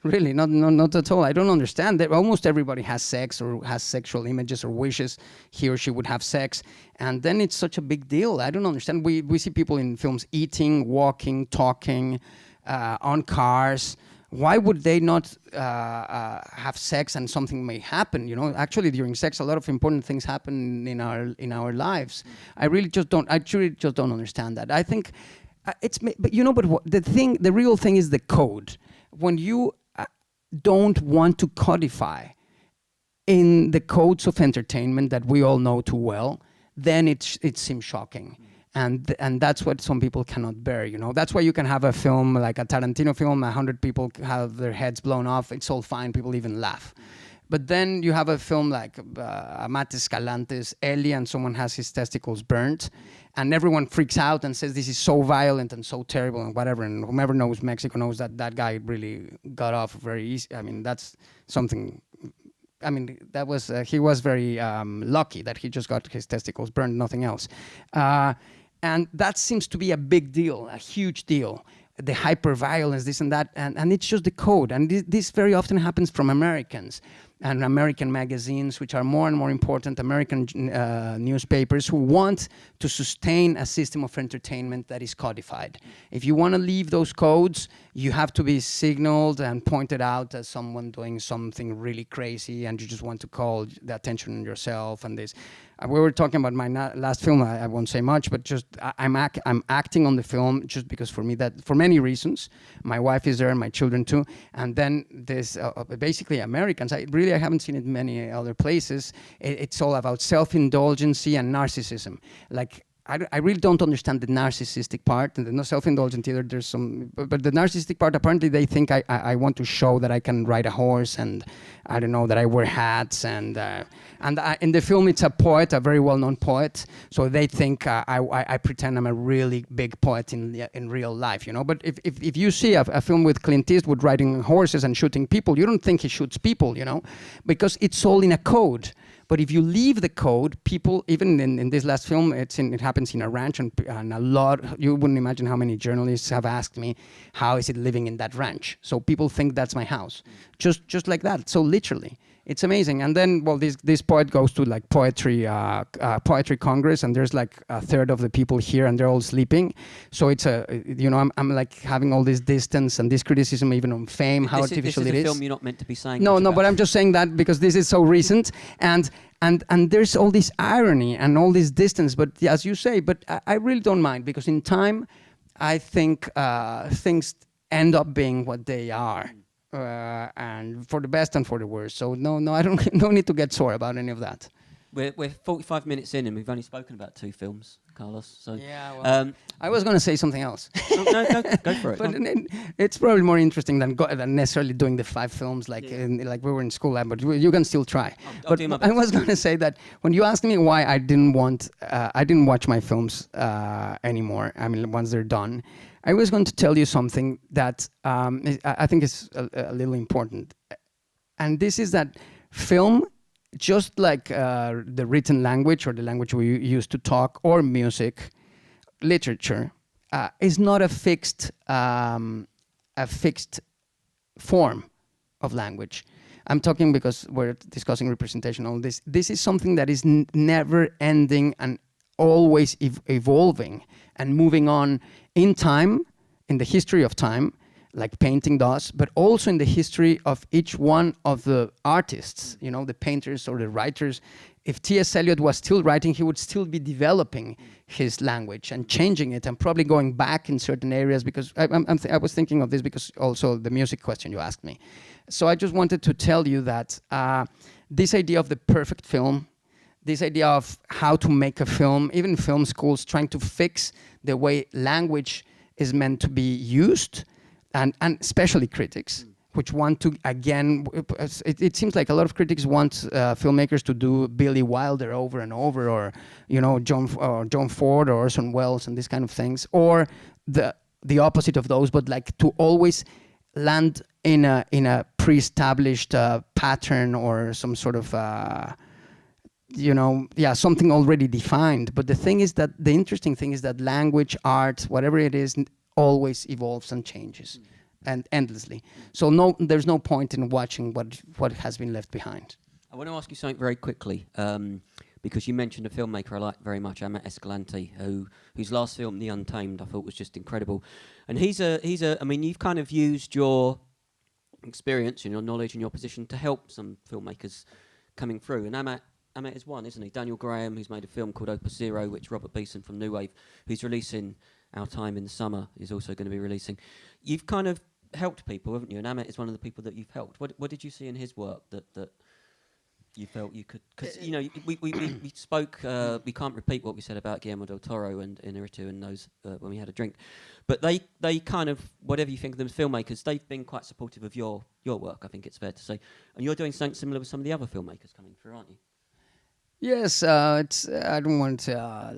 Really, not at all. I don't understand that. Almost everybody has sex or has sexual images or wishes he or she would have sex, and then it's such a big deal. I don't understand. We see people in films eating, walking, talking, on cars. Why would they not have sex and something may happen? You know, actually during sex, a lot of important things happen in our lives. I truly just don't understand that. I think. But the real thing is the code. When you don't want to codify in the codes of entertainment that we all know too well, then it seems shocking. And that's what some people cannot bear, you know. That's why you can have a film like a Tarantino film, 100 people have their heads blown off, it's all fine, people even laugh. But then you have a film like Amat Escalante's Ellie, and someone has his testicles burnt, and everyone freaks out and says this is so violent and so terrible and whatever. And whomever knows Mexico knows that guy really got off very easy. I mean, that's something. I mean, that was he was very lucky that he just got his testicles burned, nothing else. And that seems to be a big deal, a huge deal. The hyper-violence, this and that, and it's just the code. And this very often happens from Americans. and American magazines, which are more and more important, American newspapers, who want to sustain a system of entertainment that is codified. If you want to leave those codes, you have to be signaled and pointed out as someone doing something really crazy, and you just want to call the attention on yourself and this. We were talking about my last film. I won't say much, but just I'm acting on the film just because for me that for many reasons. My wife is there, and my children too, and then there's basically Americans. I haven't seen it in many other places. It's all about self-indulgency and narcissism. Like I really don't understand the narcissistic part, and there's no self-indulgent either. There's some, but the narcissistic part, apparently they think I want to show that I can ride a horse, and I don't know, that I wear hats, and in the film it's a poet, a very well-known poet, so they think I pretend I'm a really big poet in real life, you know. But if you see a film with Clint Eastwood riding horses and shooting people, you don't think he shoots people, you know, because it's all in a code. But if you leave the code, people, even in this last film, it happens in a ranch, and a lot, you wouldn't imagine how many journalists have asked me, how is it living in that ranch? So people think that's my house, just like that. So literally, it's amazing. And then, well, this poet goes to like poetry congress, and there's like a third of the people here, and they're all sleeping. So it's I'm like having all this distance and this criticism even on fame, how artificial it is. This is a film you're not meant to be saying. No, but I'm just saying that because this is so recent, and there's all this irony and all this distance. But as you say, but I really don't mind, because in time, I think things end up being what they are. And for the best and for the worst. So no, I don't need to get sore about any of that. We're 45 minutes in, and we've only spoken about 2 films, Carlos. So yeah, well, I was going to say something else. No, go for it. But it's probably more interesting than necessarily doing the 5 films like like we were in school. But you can still try. I'll do my best. I was going to say that when you asked me why I didn't watch my films anymore. I mean, once they're done. I was going to tell you something that I think is a little important. And this is that film, just like the written language or the language we use to talk, or music, literature, is not a fixed form of language. I'm talking because we're discussing representation, all this. This is something that is never ending and always evolving and moving on in time, in the history of time, like painting does, but also in the history of each one of the artists, you know, the painters or the writers. If T.S. Eliot was still writing, he would still be developing his language and changing it, and probably going back in certain areas, because I was thinking of this because also the music question you asked me. So I just wanted to tell you that this idea of the perfect film, this idea of how to make a film, even film schools trying to fix the way language is meant to be used, and especially critics, which want to, again, it seems like a lot of critics want filmmakers to do Billy Wilder over and over, or, you know, John Ford or Orson Welles and these kind of things, or the opposite of those, but like to always land in a pre-established pattern or some sort of something already defined. But the thing is that the interesting thing is that language, art, whatever it is, always evolves and changes, and endlessly. So there's no point in watching what has been left behind. I want to ask you something very quickly, because you mentioned a filmmaker I like very much, Amat Escalante, whose last film, The Untamed, I thought was just incredible. And he's a. I mean, you've kind of used your experience and your knowledge and your position to help some filmmakers coming through. And Amat is one, isn't he? Daniel Graham, who's made a film called Opus Zero, which Robert Beeson from New Wave, who's releasing Our Time in the Summer, is also going to be releasing. You've kind of helped people, haven't you? And Amat is one of the people that you've helped. What did you see in his work that you felt you could? Because you know, we spoke. We can't repeat what we said about Guillermo del Toro and Inarritu and those when we had a drink. But they kind of, whatever you think of them as filmmakers, they've been quite supportive of your work. I think it's fair to say. And you're doing something similar with some of the other filmmakers coming through, aren't you? Yes, it's. I don't want to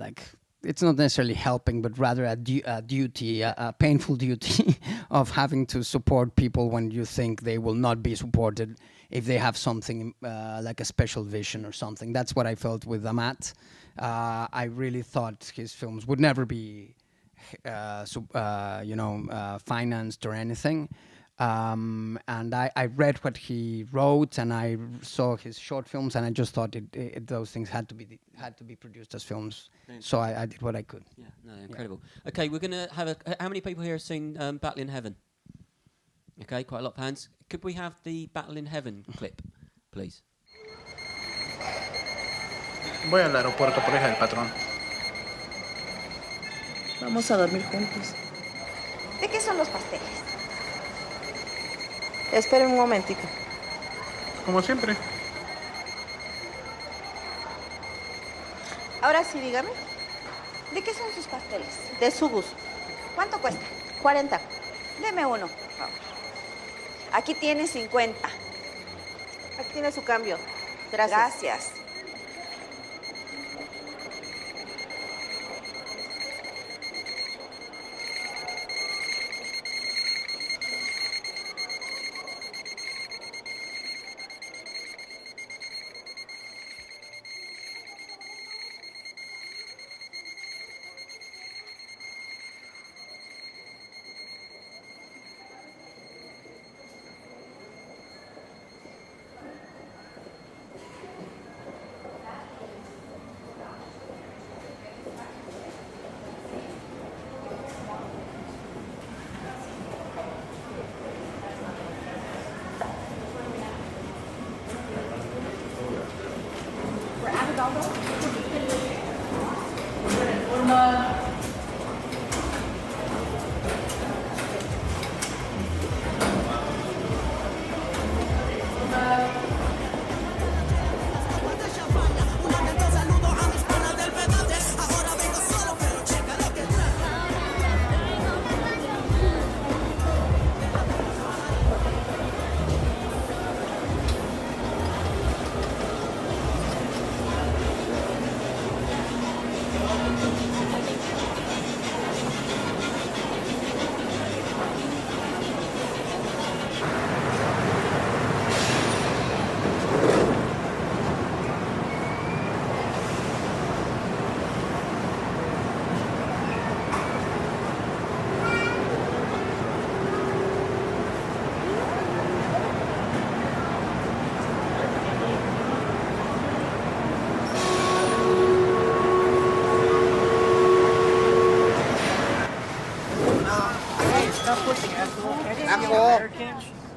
It's not necessarily helping, but rather a duty, a painful duty of having to support people when you think they will not be supported if they have something like a special vision or something. That's what I felt with Amat. I really thought his films would never be, financed or anything. And I read what he wrote, and I saw his short films, and I just thought those things had to be produced as films. So I did what I could. Yeah, no, incredible. Yeah. Okay, we're gonna have how many people here have seen Battle in Heaven? Okay, quite a lot of hands. Could we have the Battle in Heaven clip, please? Voy al aeropuerto por hija del patrón. Vamos a dormir juntos. ¿De qué son los pasteles? Esperen un momentito. Como siempre. Ahora sí, dígame. ¿De qué son sus pasteles? De su gusto. ¿Cuánto cuesta? 40. Deme uno, por favor. Aquí tiene 50. Aquí tiene su cambio. Gracias. Gracias.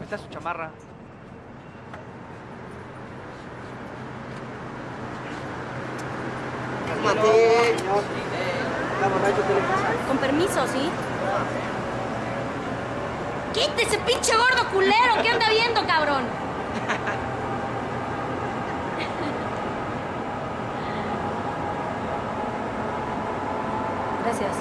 Esta es su chamarra. Con permiso, ¿sí? ¡Quítese, pinche gordo culero! ¿Qué anda viendo, cabrón? Gracias.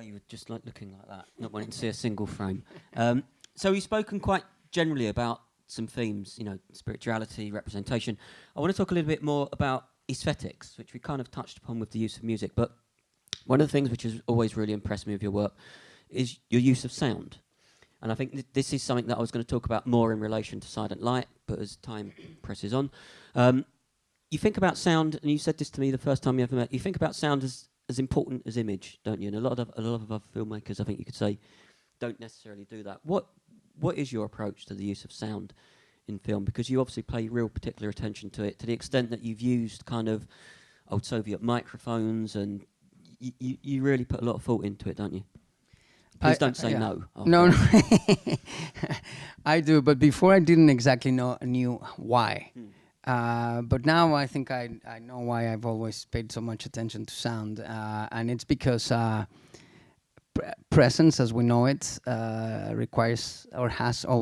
You were just like looking like that, not wanting to see a single frame. So we've spoken quite generally about some themes, you know, spirituality, representation. I want to talk a little bit more about aesthetics, which we kind of touched upon with the use of music. But one of the things which has always really impressed me with your work is your use of sound. And I think this is something that I was going to talk about more in relation to Silent Light, but as time presses on. You think about sound, and you said this to me the first time you ever met, you think about sound as important as image, don't you? And a lot of other filmmakers, I think you could say, don't necessarily do that. What is your approach to the use of sound in film? Because you obviously pay real particular attention to it, to the extent that you've used kind of old Soviet microphones, and you really put a lot of thought into it, don't you? Please don't say no. No. I do, but before I didn't exactly knew why. But now I think I know why I've always paid so much attention to sound, and it's because presence, as we know it, requires or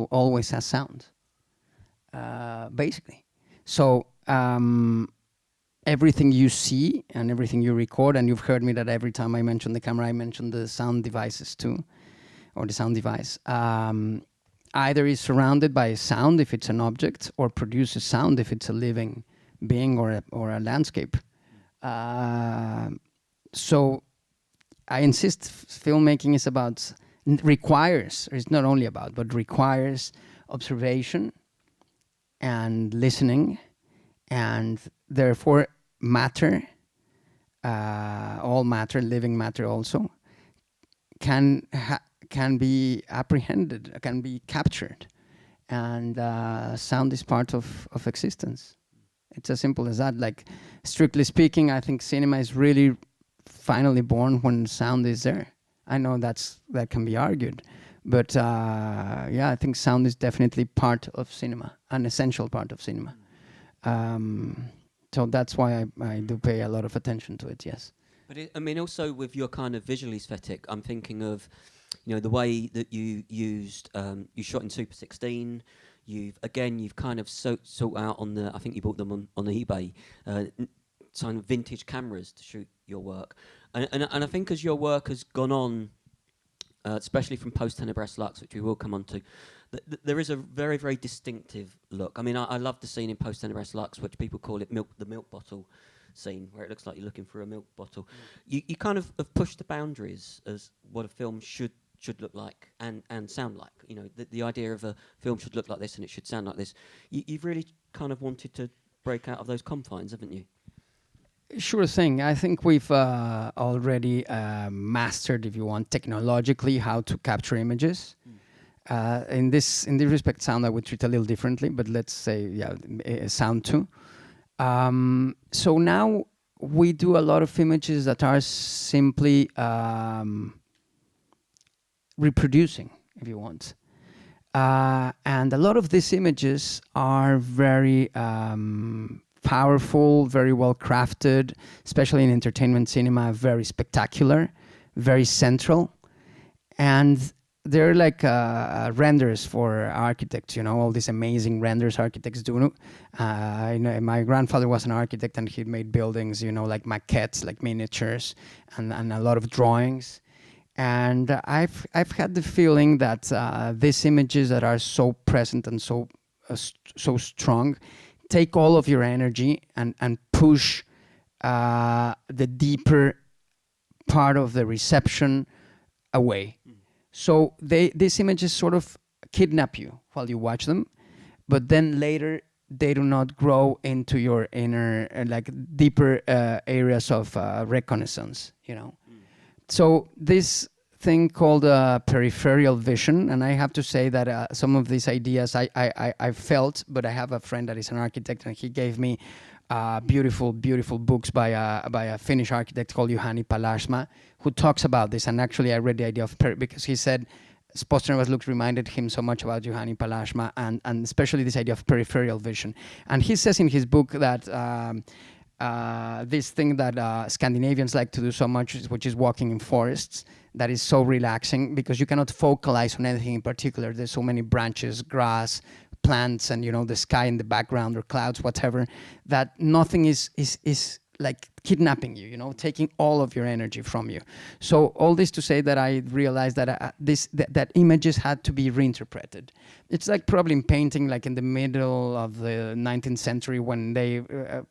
always has sound, basically. So everything you see and everything you record, and you've heard me that every time I mention the camera, I mention the sound devices too, or the sound device. either is surrounded by sound if it's an object, or produces sound if it's a living being or a landscape. So I insist filmmaking is about, requires, or it's not only about, but requires observation and listening, and therefore matter, all matter, living matter also, can be apprehended, can be captured, and sound is part of existence. It's as simple as that. Like, strictly speaking, I think cinema is really finally born when sound is there. I know that can be argued, but yeah, I think sound is definitely part of cinema, an essential part of cinema. So that's why I do pay a lot of attention to it. Yes. But I mean, also with your kind of visual aesthetic, I'm thinking of, you know, the way that you used, you shot in Super 16. You've kind of sought out on the, I think you bought them on eBay, kind of vintage cameras to shoot your work. And I think as your work has gone on, especially from post Tenebras Lux, which we will come on to, there is a very, very distinctive look. I mean, I love the scene in post Tenebras Lux, which people call it the milk bottle scene, where it looks like you're looking for a milk bottle. You kind of have pushed the boundaries as what a film should look like and sound like. You know, the idea of a film should look like this and it should sound like this. You've really kind of wanted to break out of those confines, haven't you? Sure thing. I think we've already mastered, if you want, technologically how to capture images. In this respect, sound I would treat a little differently, but let's say, yeah, sound too. So now we do a lot of images that are simply reproducing, if you want. And a lot of these images are very powerful, very well crafted, especially in entertainment cinema, very spectacular, very central. And they're like renders for architects, you know, all these amazing renders architects do. You know, my grandfather was an architect and he made buildings, you know, like maquettes, like miniatures, and a lot of drawings. And I've had the feeling that these images that are so present and so strong take all of your energy and push the deeper part of the reception away. So these images sort of kidnap you while you watch them, but then later they do not grow into your inner, like deeper areas of reconnaissance, you know. So this thing called peripheral vision, and I have to say that some of these ideas I felt, but I have a friend that is an architect, and he gave me beautiful books by a Finnish architect called Juhani Palasma, who talks about this. And actually I read the idea of because he said Tenebras Lux reminded him so much about Juhani Palasma, and especially this idea of peripheral vision. And he says in his book that this thing that Scandinavians like to do so much, which is walking in forests, that is so relaxing because you cannot focalize on anything in particular. There's so many branches, grass, plants, and you know, the sky in the background or clouds, whatever, that nothing is like kidnapping you, you know, taking all of your energy from you. So all this to say that I realized that that images had to be reinterpreted. It's like probably in painting, like in the middle of the 19th century, when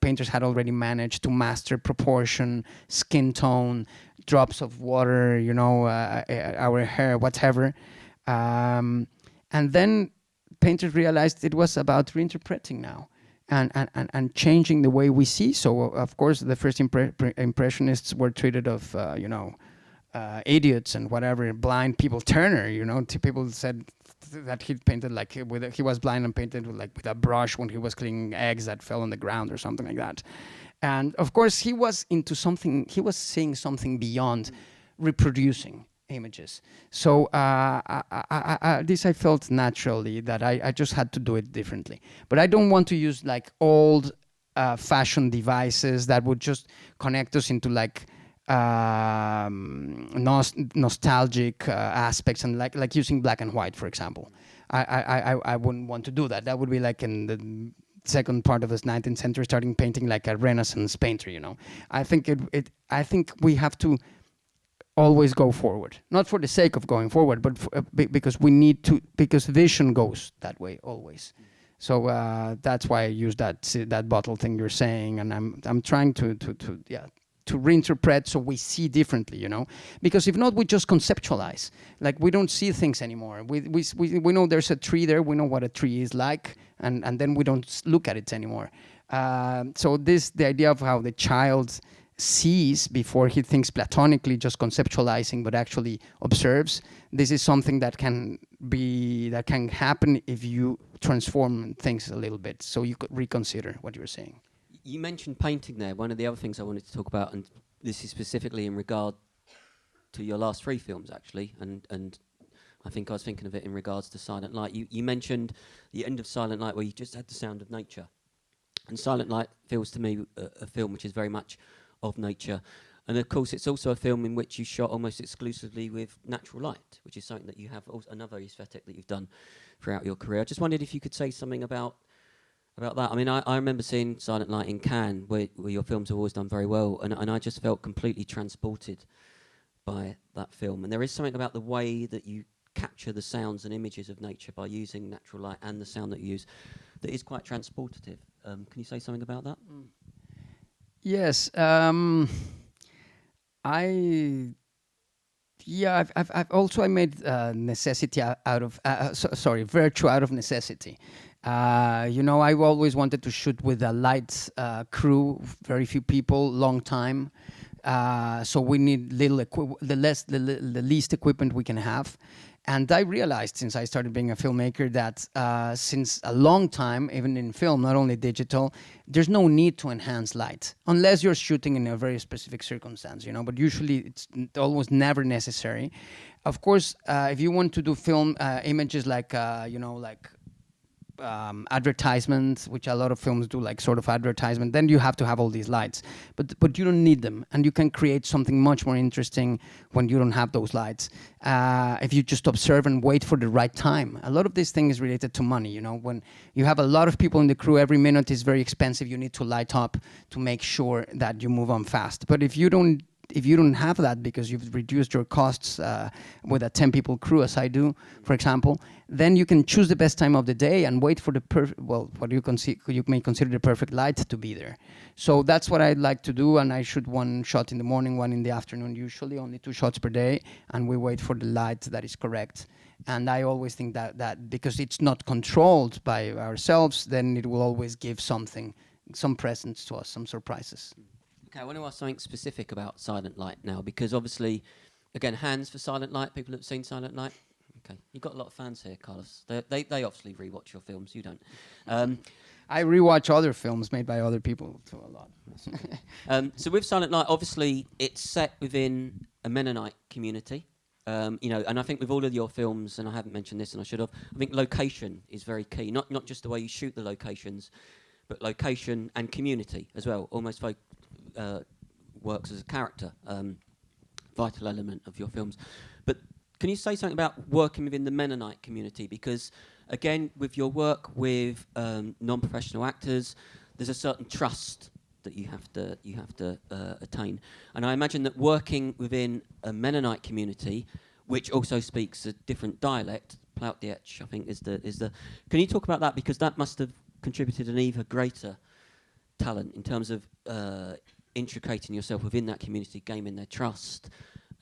painters had already managed to master proportion, skin tone, drops of water, you know, our hair, whatever. And then painters realized it was about reinterpreting now. And changing the way we see. So of course the first impressionists were treated of you know, idiots and whatever, blind people. Turner, you know, people said that he painted like he was blind and painted with a brush when he was cleaning eggs that fell on the ground or something like that. And of course he was into something. He was seeing something beyond reproducing images. So this I felt naturally that I just had to do it differently. But I don't want to use like old fashioned devices that would just connect us into like nostalgic aspects, and like using black and white, for example. I wouldn't want to do that. That would be like in the second part of the 19th century, starting painting like a Renaissance painter, you know. I think I think we have to always go forward, not for the sake of going forward, but because we need to, because vision goes that way always. So that's why I use that bottle thing you're saying, and I'm trying to reinterpret so we see differently, you know, because if not, we just conceptualize, like we don't see things anymore. We know there's a tree there, we know what a tree is like, and then we don't look at it anymore. So the idea of how the child sees before he thinks platonically, just conceptualizing, but actually observes. This is something that can happen if you transform things a little bit. So you could reconsider what you're saying. You mentioned painting there. One of the other things I wanted to talk about, and this is specifically in regard to your last 3 films, actually, and I think I was thinking of it in regards to Silent Light. You mentioned the end of Silent Light where you just had the sound of nature. And Silent Light feels to me a film which is very much of nature. And of course, it's also a film in which you shot almost exclusively with natural light, which is something that you have another aesthetic that you've done throughout your career. I just wondered if you could say something about that. I mean, I remember seeing Silent Light in Cannes, where your films have always done very well, and I just felt completely transported by that film. And there is something about the way that you capture the sounds and images of nature by using natural light and the sound that you use that is quite transportative. Can you say something about that? Yes, I've also made necessity out of virtue out of necessity. You know, I've always wanted to shoot with a light crew, very few people, long time. So we need the least equipment we can have. And I realized since I started being a filmmaker that since a long time, even in film, not only digital, there's no need to enhance light unless you're shooting in a very specific circumstance, you know, but usually it's almost never necessary. Of course, if you want to do film images like, advertisements, which a lot of films do, like sort of advertisement, then you have to have all these lights, but you don't need them, and you can create something much more interesting when you don't have those lights. If you just observe and wait for the right time. A lot of this thing is related to money, you know, when you have a lot of people in the crew, every minute is very expensive, you need to light up to make sure that you move on fast. But if you don't have that because you've reduced your costs with a 10 people crew, as I do, for example, then you can choose the best time of the day and wait for the what you may consider the perfect light to be there. So that's what I'd like to do, and I shoot one shot in the morning, one in the afternoon, usually only 2 shots per day, and we wait for the light that is correct. And I always think that because it's not controlled by ourselves, then it will always give some presents to us, some surprises. Okay, I want to ask something specific about Silent Light now, because obviously, again, hands for Silent Light, people that have seen Silent Light. Okay, you've got a lot of fans here, Carlos. They obviously rewatch your films, you don't. I rewatch other films made by other people too a lot. So with Silent Light, obviously, it's set within a Mennonite community. You know, and I think with all of your films, and I haven't mentioned this and I should have, I think location is very key, not just the way you shoot the locations, but location and community as well, almost works as a character, vital element of your films. But can you say something about working within the Mennonite community? Because again, with your work with non-professional actors, there's a certain trust that you have to attain. And I imagine that working within a Mennonite community, which also speaks a different dialect, Plautdietsch, I think is the. Can you talk about that? Because that must have contributed an even greater talent in terms of intricating yourself within that community, gaining their trust,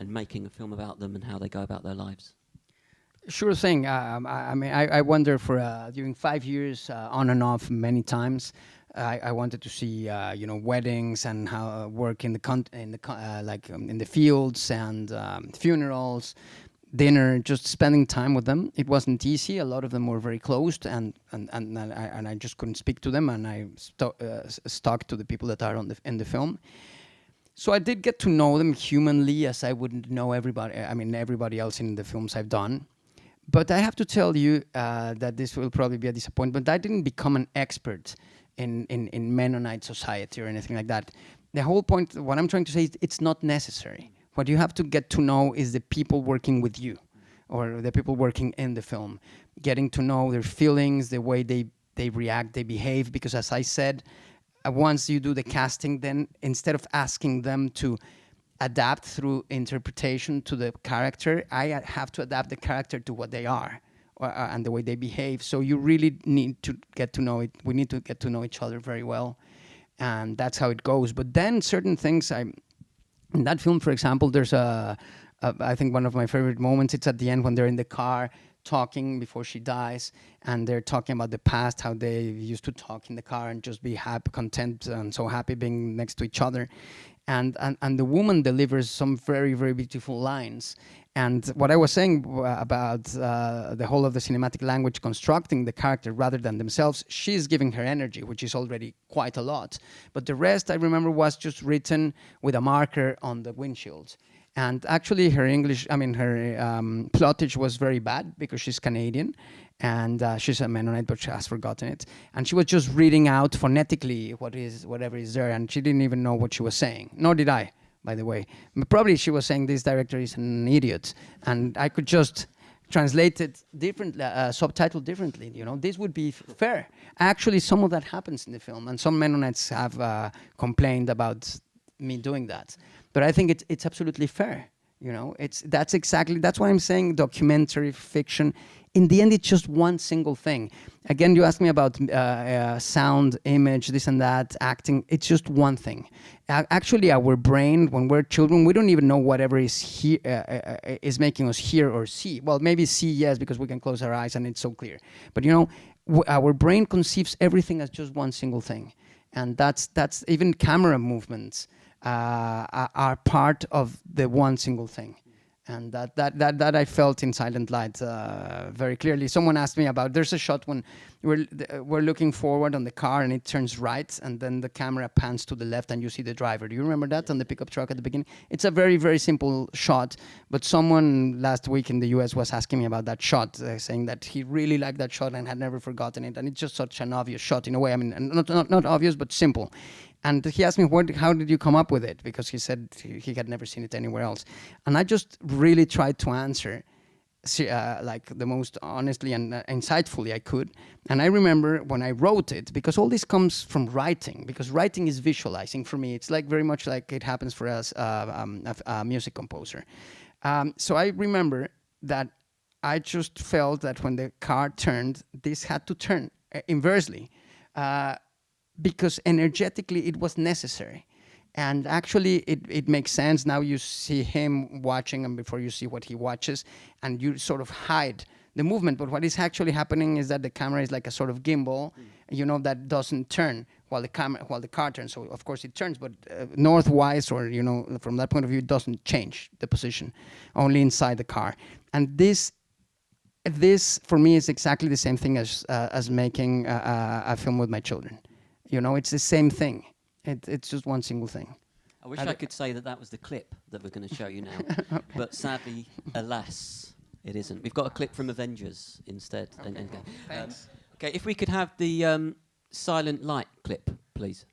and making a film about them and how they go about their lives. Sure thing. I mean, I wonder for during 5 years, on and off, many times, I wanted to see weddings and how work in the fields and funerals, dinner, just spending time with them. It wasn't easy. A lot of them were very closed, and I just couldn't speak to them, and I stuck to the people that are in the film. So I did get to know them humanly, as I wouldn't know everybody else in the films I've done. But I have to tell you that this will probably be a disappointment. I didn't become an expert in Mennonite society or anything like that. The whole point, what I'm trying to say is it's not necessary. What you have to get to know is the people working with you, or the people working in the film, getting to know their feelings, the way they react, they behave. Because as I said, once you do the casting, then instead of asking them to adapt through interpretation to the character. I have to adapt the character to what they are and the way they behave. So you really need to get to know it. We need to get to know each other very well. And that's how it goes. But then certain things, in that film, for example, there's I think one of my favorite moments, it's at the end when they're in the car talking before she dies, and they're talking about the past, how they used to talk in the car and just be happy, content, and so happy being next to each other. And the woman delivers some very, very beautiful lines. And what I was saying about the whole of the cinematic language constructing the character rather than themselves, she's giving her energy, which is already quite a lot. But the rest, I remember, was just written with a marker on the windshield. And actually, her plottage was very bad because she's Canadian, and she's a Mennonite, but she has forgotten it. And she was just reading out phonetically whatever is there, and she didn't even know what she was saying. Nor did I, by the way. Probably she was saying this director is an idiot, and I could just translate it differently, subtitle differently. You know, this would be fair. Actually, some of that happens in the film, and some Mennonites have complained about me doing that. But I think it's absolutely fair. You know, that's what I'm saying. Documentary fiction, in the end, it's just one single thing. Again, you asked me about sound, image, this and that, acting. It's just one thing. Actually, our brain, when we're children, we don't even know whatever is is making us hear or see. Well, maybe see, yes, because we can close our eyes and it's so clear. But you know, our brain conceives everything as just one single thing, and that's even camera movements. Are part of the one single thing, and that I felt in Silent Light very clearly. Someone asked me about. There's a shot when we're looking forward on the car and it turns right, and then the camera pans to the left and you see the driver. Do you remember that on the pickup truck at the beginning? It's a very, very simple shot, but someone last week in the US was asking me about that shot, saying that he really liked that shot and had never forgotten it, and it's just such an obvious shot in a way. I mean, not obvious, but simple. And he asked me, how did you come up with it? Because he said he had never seen it anywhere else. And I just really tried to answer like the most honestly and insightfully I could. And I remember when I wrote it, because all this comes from writing, because writing is visualizing for me. It's like very much like it happens for us, a music composer. So I remember that I just felt that when the car turned, this had to turn inversely. Because energetically it was necessary. And actually it makes sense. Now you see him watching, and before you see what he watches, and you sort of hide the movement. But what is actually happening is that the camera is like a sort of gimbal, you know, that doesn't turn while the car turns. So of course it turns, but northwise, or you know, from that point of view, it doesn't change the position, only inside the car. And this for me is exactly the same thing as making a film with my children. You know, it's the same thing. It's just one single thing. I wish I could say that was the clip that we're going to show you now. Okay. But sadly, alas, it isn't. We've got a clip from Avengers instead. Okay. Thanks. Okay, if we could have the Silent Light clip, please.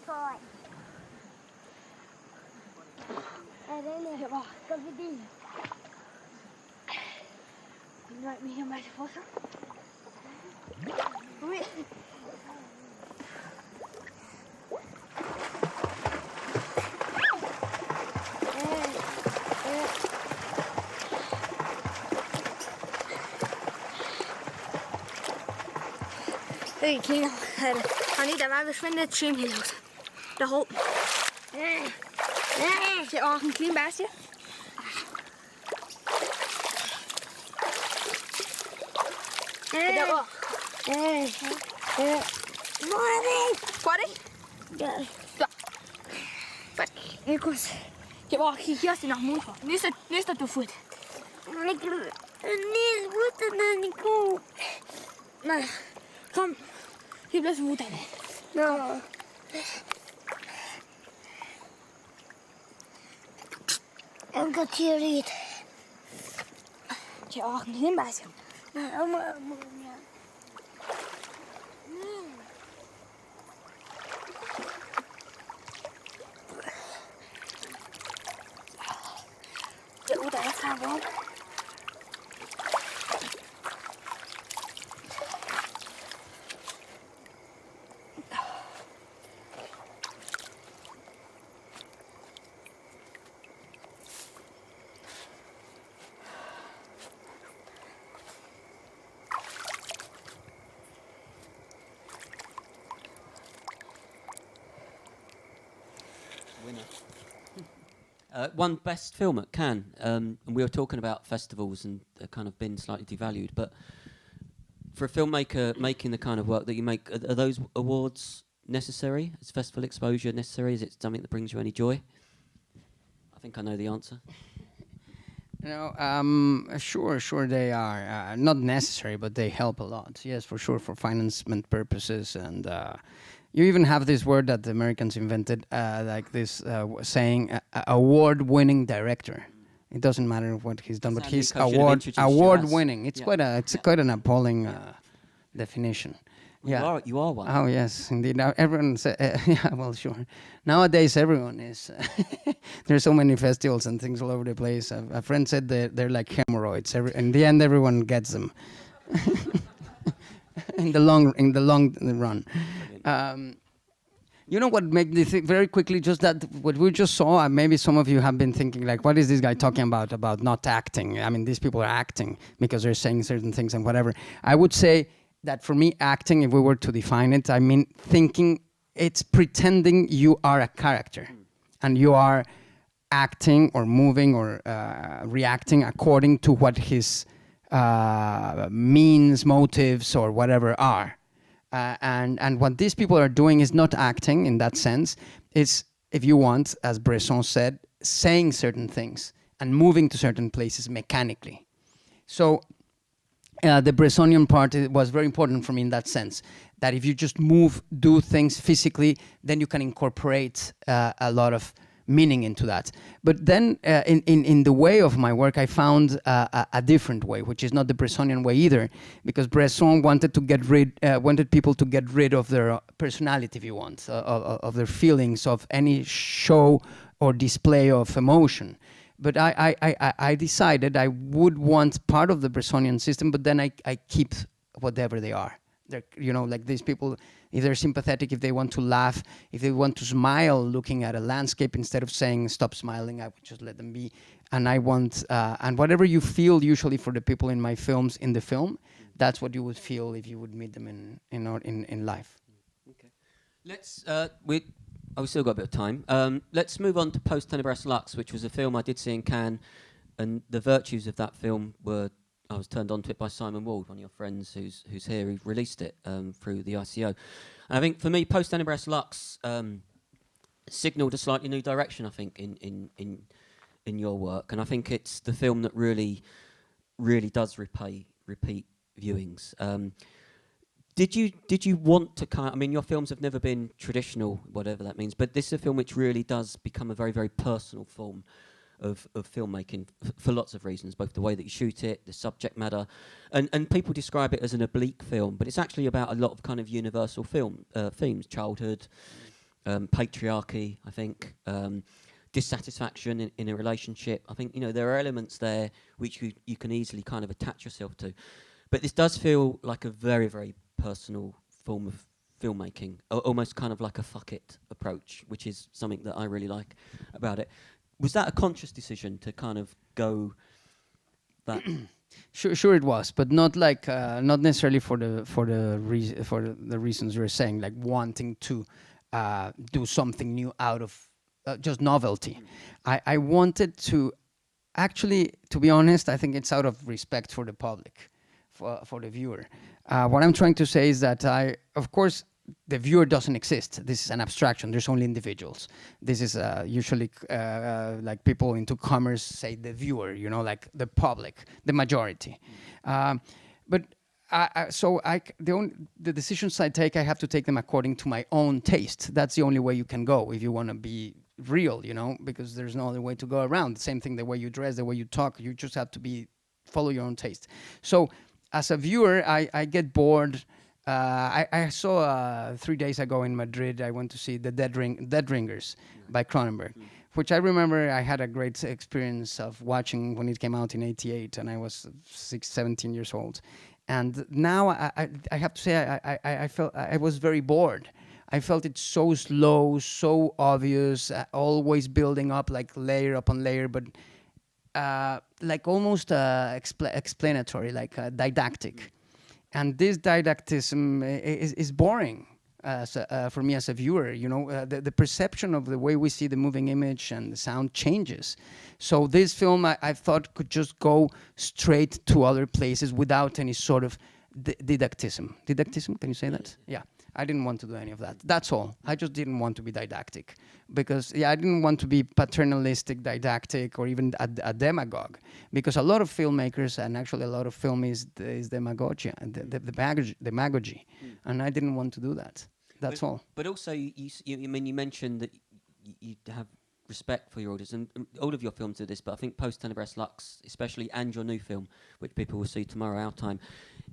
Thôi. Đây này, bỏ cầm cái đi. Lại mình hôm nay sẽ phốt. Ui. Hey, Kino, I need to have a friend at Trim Hills. The hope. Chị ở không clean bass chứ? Đâu? Qua đi. Chị bỏ khi kia thì nó muốn. Nista tu food. Niels, hvordan er den god? Nej, kom. Vi bliver så uddannet. Nå. Jeg går til at ride. Til åken, det er bare så. Det er uddannet fra hvor. Won Best Film at Cannes, and we were talking about festivals and they've kind of been slightly devalued, but for a filmmaker making the kind of work that you make, are those awards necessary? Is festival exposure necessary? Is it something that brings you any joy? I think I know the answer. Sure they are. Not necessary, but they help a lot. Yes, for sure, for financement purposes. And you even have this word that the Americans invented, like this saying, award-winning director. It doesn't matter what he's done, but he's award-winning. It's quite an appalling definition. Well, you are one. Oh yes, indeed. Now everyone yeah, well, sure. Nowadays everyone is. There's so many festivals and things all over the place. A friend said they're like hemorrhoids. In the end, everyone gets them. in the long run. You know what made me think very quickly? Just that what we just saw. Maybe some of you have been thinking like, what is this guy talking about not acting? I mean, these people are acting because they're saying certain things and whatever. I would say that for me, acting, if we were to define it, I mean, thinking, it's pretending you are a character and you are acting or moving or reacting according to what his means, motives, or whatever are. And what these people are doing is not acting in that sense. It's, if you want, as Bresson said, saying certain things and moving to certain places mechanically. So the Bressonian part was very important for me in that sense, that if you just do things physically, then you can incorporate a lot of meaning into that. But then in the way of my work, I found a different way, which is not the Bressonian way either, because Bresson wanted people to get rid of their personality, if you want, of their feelings, of any show or display of emotion. But I decided I would want part of the Bressonian system, but then I keep whatever they are. They're, like these people, if they're sympathetic, if they want to laugh, if they want to smile looking at a landscape instead of saying, stop smiling, I would just let them be. And I want, and whatever you feel usually for the people in my films, in the film, that's what you would feel if you would meet them in life. Okay. Let's, we've still got a bit of time. Let's move on to Tenebras Lux, which was a film I did see in Cannes, and the virtues of that film were, I was turned on to it by Simon Wald, one of your friends who's here, who released it through the ICO. And I think for me, Tenebras Lux signalled a slightly new direction, I think, in your work. And I think it's the film that really does repeat viewings. Did you want to I mean, your films have never been traditional, whatever that means, but this is a film which really does become a very, very personal form of filmmaking for lots of reasons, both the way that you shoot it, the subject matter, and people describe it as an oblique film, but it's actually about a lot of kind of universal themes, childhood, patriarchy, I think, dissatisfaction in a relationship. I think, there are elements there which you can easily kind of attach yourself to. But this does feel like a very, very personal form of filmmaking, almost kind of like a fuck it approach, which is something that I really like about it. Was that a conscious decision to kind of go that? Sure it was, but not like not necessarily for the reasons you were saying, like wanting to do something new out of just novelty. I wanted to, actually, to be honest, I think it's out of respect for the public, for the viewer. What I'm trying to say is that of course, the viewer doesn't exist. This is an abstraction. There's only individuals. This is usually like people into commerce say the viewer, you know, like the public, the majority. But the decisions I take, I have to take them according to my own taste. That's the only way you can go if you want to be real, you know, because there's no other way to go around. The same thing, the way you dress, the way you talk, you just have to follow your own taste. So as a viewer, I get bored. I saw 3 days ago in Madrid, I went to see The Dead Ringers by Cronenberg, which I remember I had a great experience of watching when it came out in '88, and I was 17 years old. And now I have to say I felt I was very bored. I felt it so slow, so obvious, always building up like layer upon layer, but like almost explanatory, like didactic. And this didacticism is boring for me as a viewer. You know, the perception of the way we see the moving image and the sound changes. So this film, I thought, could just go straight to other places without any sort of didacticism. Didacticism, can you say that? Yeah. I didn't want to do any of that. That's all. I just didn't want to be didactic because, I didn't want to be paternalistic, didactic, or even a demagogue. Because a lot of filmmakers, and actually a lot of film is demagogia, demagogy, and I didn't want to do that. That's all. But also, you mentioned that you have respect for your audience, and all of your films do this, but I think post Tenebras Lux, especially, and your new film, which people will see tomorrow, Our Time,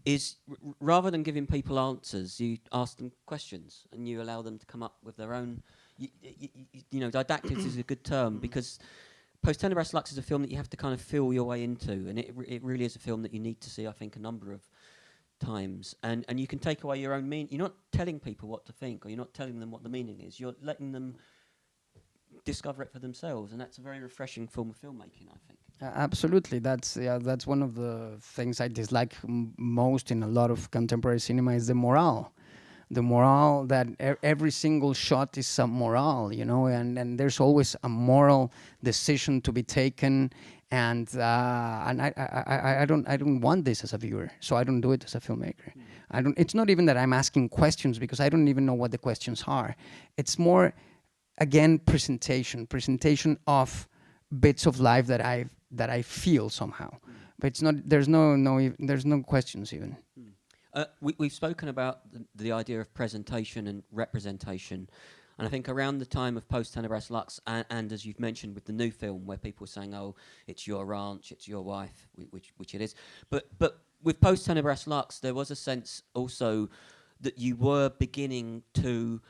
is rather than giving people answers, you ask them questions and you allow them to come up with their own. You know, didactic is a good term because post Tenebras Lux is a film that you have to kind of feel your way into, and it really is a film that you need to see, I think, a number of times, and you can take away your own meaning. You're not telling people what to think, or you're not telling them what the meaning is. You're letting them discover it for themselves, and that's a very refreshing form of filmmaking, I think. Absolutely, that's one of the things I dislike most in a lot of contemporary cinema is the morale that every single shot is some morale, you know, and there's always a moral decision to be taken, and I don't want this as a viewer, so I don't do it as a filmmaker. It's not even that I'm asking questions because I don't even know what the questions are. It's more, again, presentation of bits of life that I feel somehow, but it's not. There's no questions even. We've spoken about the idea of presentation and representation, and I think around the time of post Tenebras Lux, and as you've mentioned with the new film, where people are saying, "Oh, it's your ranch, it's your wife," which it is, but with post Tenebras Lux, there was a sense also that you were beginning to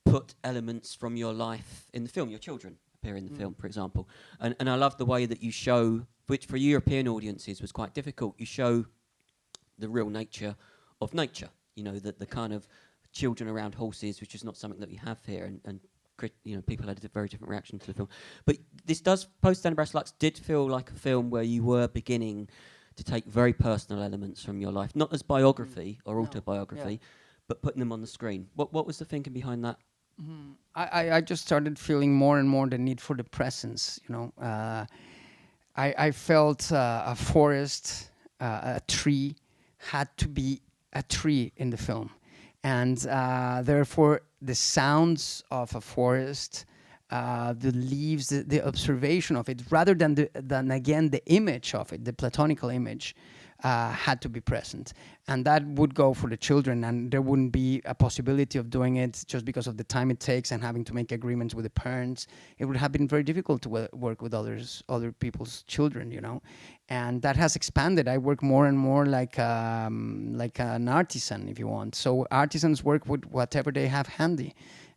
put elements from your life in the film. Your children appear in the film, for example. And I love the way that you show, which for European audiences was quite difficult, you show the real nature of nature. You know, the kind of children around horses, which is not something that we have here, and you know, people had a very different reaction to the film. But this does, post Tenebras Lux did feel like a film where you were beginning to take very personal elements from your life, not as biography or autobiography, but putting them on the screen. What was the thinking behind that? I just started feeling more and more the need for the presence, you know. I felt a forest, a tree, had to be a tree in the film. And therefore, the sounds of a forest, the leaves, the observation of it, rather than again the image of it, the platonical image, had to be present. And that would go for the children, and there wouldn't be a possibility of doing it just because of the time it takes and having to make agreements with the parents. It would have been very difficult to work with other people's children, you know. And that has expanded. I work more and more like an artisan, if you want. So artisans work with whatever they have handy.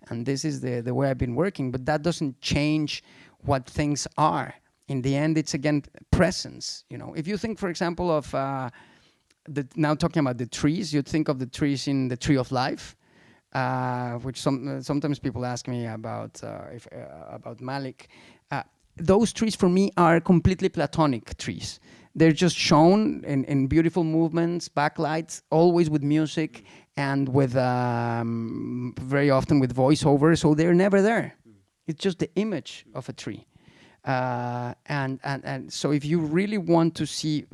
And this is the way I've been working. But that doesn't change what things are. In the end, it's again presence. You know, if you think, for example, of now talking about the trees, you think of the trees in the Tree of Life, which sometimes people ask me about Malik. Those trees for me are completely platonic trees. They're just shown in beautiful movements, backlights, always with music and with very often with voiceover. So they're never there. It's just the image of a tree. And so if you really want to see,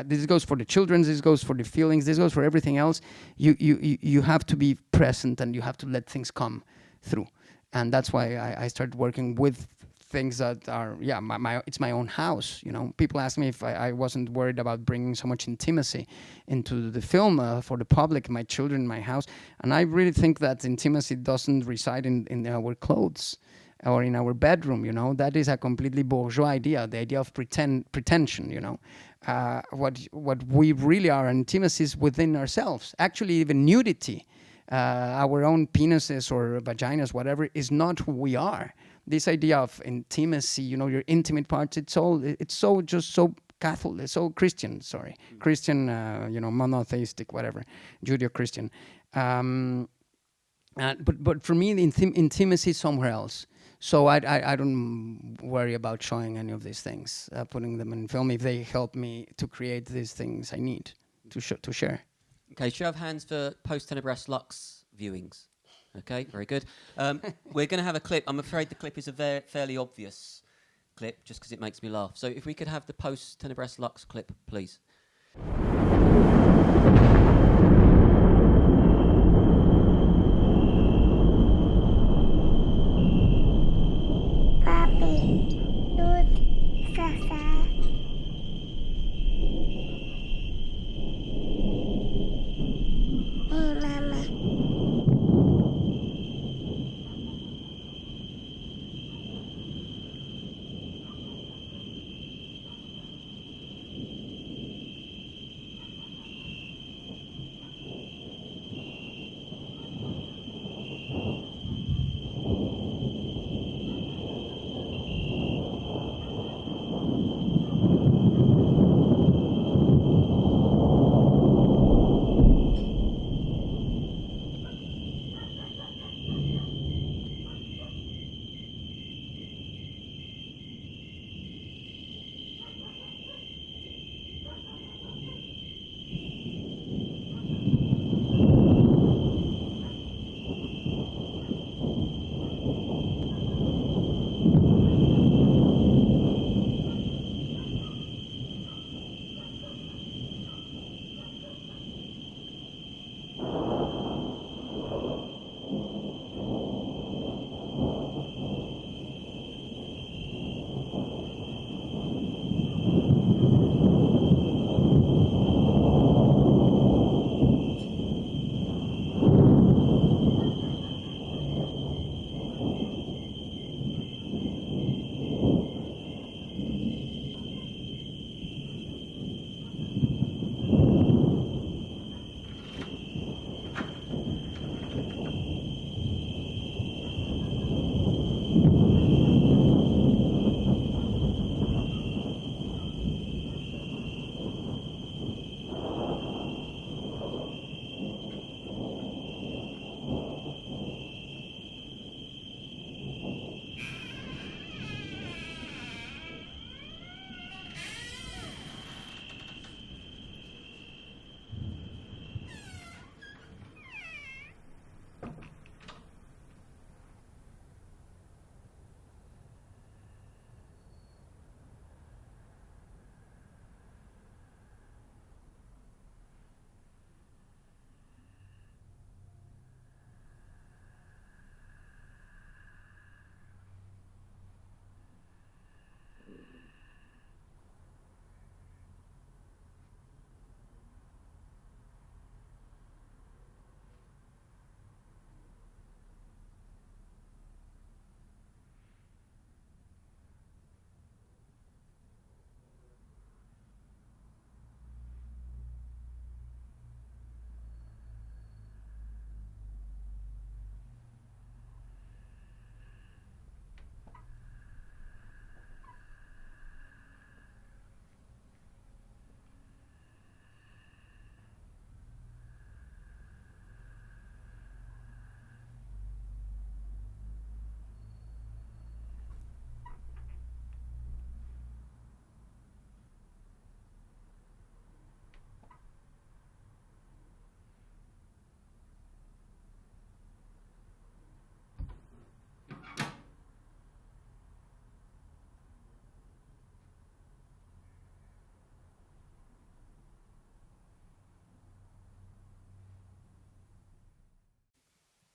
this goes for the children, this goes for the feelings, this goes for everything else, you have to be present and you have to let things come through. And that's why I started working with things that are, it's my own house. You know, people ask me if I wasn't worried about bringing so much intimacy into the film for the public, my children, my house. And I really think that intimacy doesn't reside in our clothes or in our bedroom, you know. That is a completely bourgeois idea, the idea of pretension, you know. What we really are, intimacy is within ourselves. Actually, even nudity, our own penises or vaginas, whatever, is not who we are. This idea of intimacy, you know, your intimate parts, it's so Catholic, so Christian, Christian, you know, monotheistic, whatever, Judeo-Christian. But for me, the intimacy is somewhere else. So I don't worry about showing any of these things, putting them in film if they help me to create these things I need to share. Okay, show of hands for post-Tenebras Lux viewings. Okay, very good. We're going to have a clip. I'm afraid the clip is a fairly obvious clip, just because it makes me laugh. So if we could have the post-Tenebras Lux clip, please.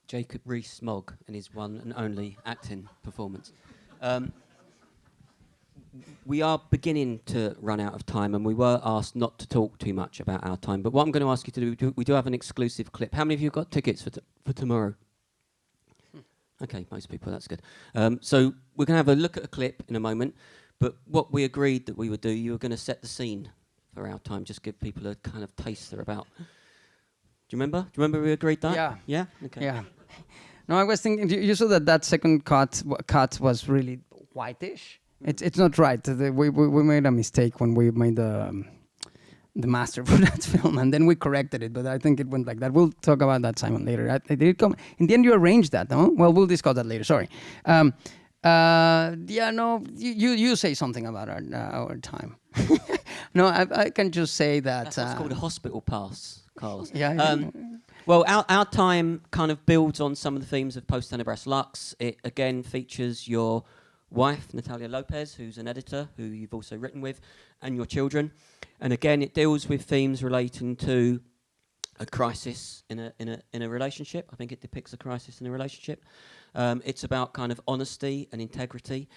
Jacob Rees-Mogg and his one and only acting performance. We are beginning to run out of time, and we were asked not to talk too much about our time. But what I'm going to ask you to do, we do have an exclusive clip. How many of you got tickets for tomorrow? Okay, most people, that's good. So we're going to have a look at a clip in a moment, but what we agreed that we would do, you were going to set the scene for our time, just give people a kind of taster about... Do you remember? Do you remember we agreed that? Yeah. Yeah? Okay. Yeah. No, I was thinking, you saw that second cut was really whitish. It's not right. We made a mistake when we made the master for that film, and then we corrected it, but I think it went like that. We'll talk about that, Simon, later. Did it come? In the end, you arranged that, no? Well, we'll discuss that later. Sorry. Yeah, no, you say something about our time. No, I can just say that... That's what's called a hospital pass, Carlos. Yeah. Well, our time kind of builds on some of the themes of Post-Tenebras Lux. It, again, features your wife, Natalia Lopez, who's an editor, who you've also written with, and your children. And again, it deals with themes relating to a crisis in a relationship. I think it depicts a crisis in a relationship. It's about kind of honesty and integrity.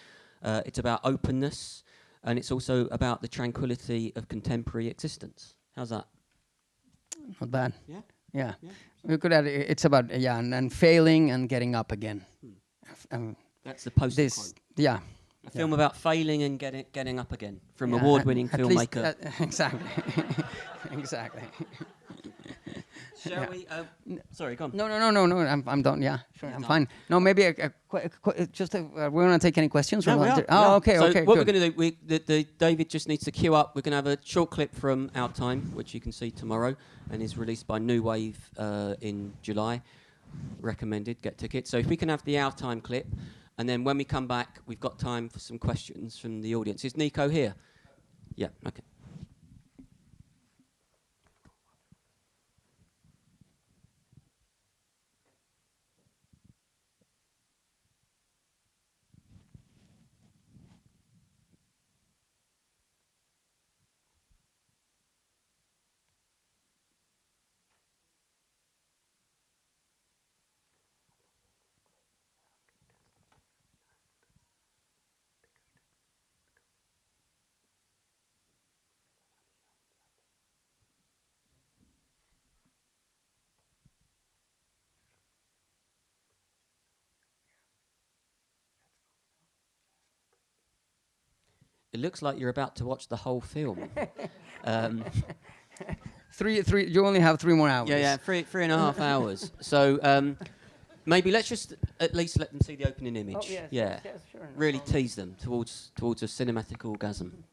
It's about openness. And it's also about the tranquility of contemporary existence. How's that? Not bad. Yeah? Yeah. Yeah. We could add, it's about, and failing and getting up again. That's the poster quote. Yeah. A film about failing and getting up again from Yeah, award-winning at least, filmmaker. exactly. Exactly. Shall we? Sorry, go on. No. I'm done. Yeah, sure. I'm done. fine. No, maybe we're gonna take any questions. No, from we out are, there? Oh, we are. okay, So okay. what good. we're going to do, David just needs to queue up. We're going to have a short clip from Our Time, which you can see tomorrow, and is released by New Wave in July. Recommended. Get tickets. So if we can have the Our Time clip, and then when we come back, we've got time for some questions from the audience. Is Nico here? Yeah. Okay. It looks like you're about to watch the whole film. Three. You only have 3 more hours. Yeah, 3.5 hours. So maybe let's just at least let them see the opening image. Oh, yes, yeah, yes, sure. No really problem. tease them towards a cinematic orgasm.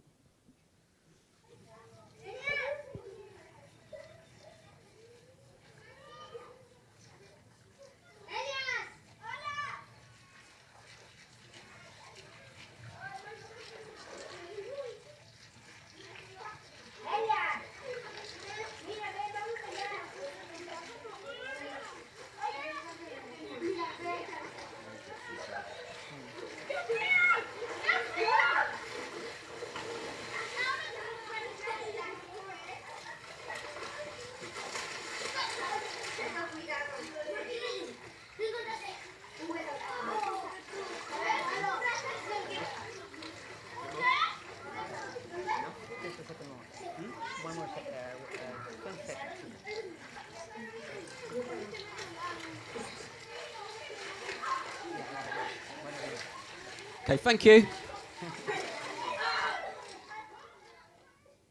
Okay, thank you.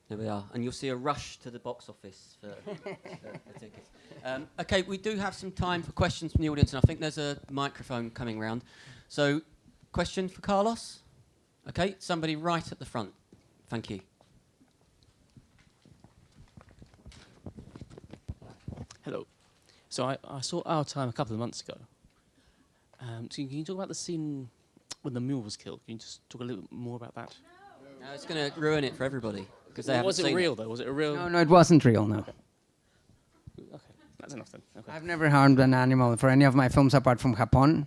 There we are. And you'll see a rush to the box office for tickets. Okay, we do have some time for questions from the audience, and I think there's a microphone coming round. So, question for Carlos? Okay, somebody right at the front. Thank you. Hello. So I saw Our Time a couple of months ago. So can you talk about the scene when the mule was killed? Can you just talk a little bit more about that? No, it's going to ruin it for everybody because they haven't Was seen it real though? Was it a real? No, it wasn't real. No. Okay, that's enough then. Okay. I've never harmed an animal for any of my films apart from Japón,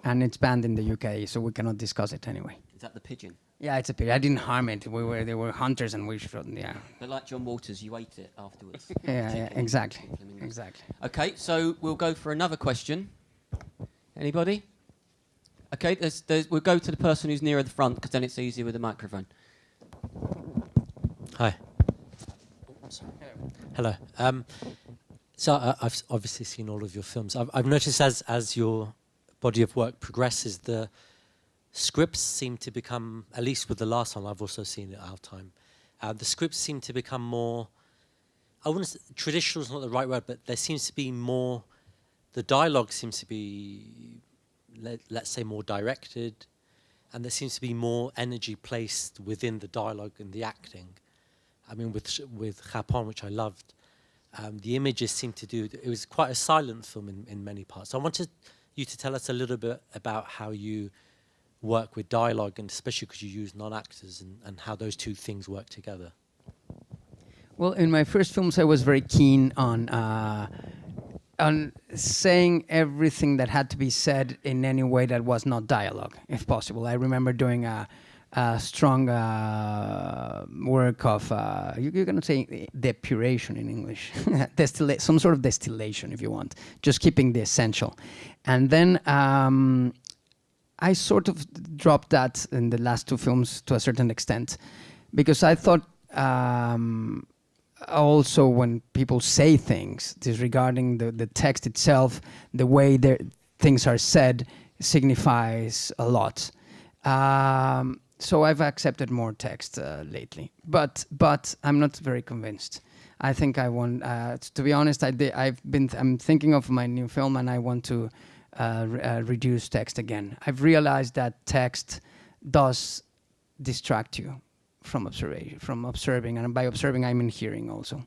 and it's banned in the UK, so we cannot discuss it anyway. Is that the pigeon? Yeah, it's a pity. I didn't harm it. They were hunters, and we shot. Yeah. But like John Waters, you ate it afterwards. Yeah, Chicken, exactly. flamingos. Exactly. Okay, so we'll go for another question. Anybody? Okay, we'll go to the person who's nearer the front because then it's easier with the microphone. Hi. Hello. So I've obviously seen all of your films. I've noticed as your body of work progresses, the scripts seem to become, at least with the last one, I've also seen it our time, the scripts seem to become more, I wouldn't say, traditional is not the right word, but there seems to be more, the dialogue seems to be, let's say, more directed, and there seems to be more energy placed within the dialogue and the acting. I mean, with Japón, which I loved, the images seem to do, it was quite a silent film in many parts. So I wanted you to tell us a little bit about how you work with dialogue, and especially because you use non-actors, and how those two things work together. Well, in my first films, I was very keen on saying everything that had to be said in any way that was not dialogue, if possible. I remember doing a strong work of, you're going to say depuration in English, some sort of distillation, if you want, just keeping the essential. And then I sort of dropped that in the last two films to a certain extent, because I thought also when people say things disregarding the text itself, the way things are said signifies a lot. So I've accepted more text lately, but I'm not very convinced. I think I want, to be honest, I'm thinking of my new film, and I want to reduce text again. I've realized that text does distract you from observing, and by observing I mean hearing also.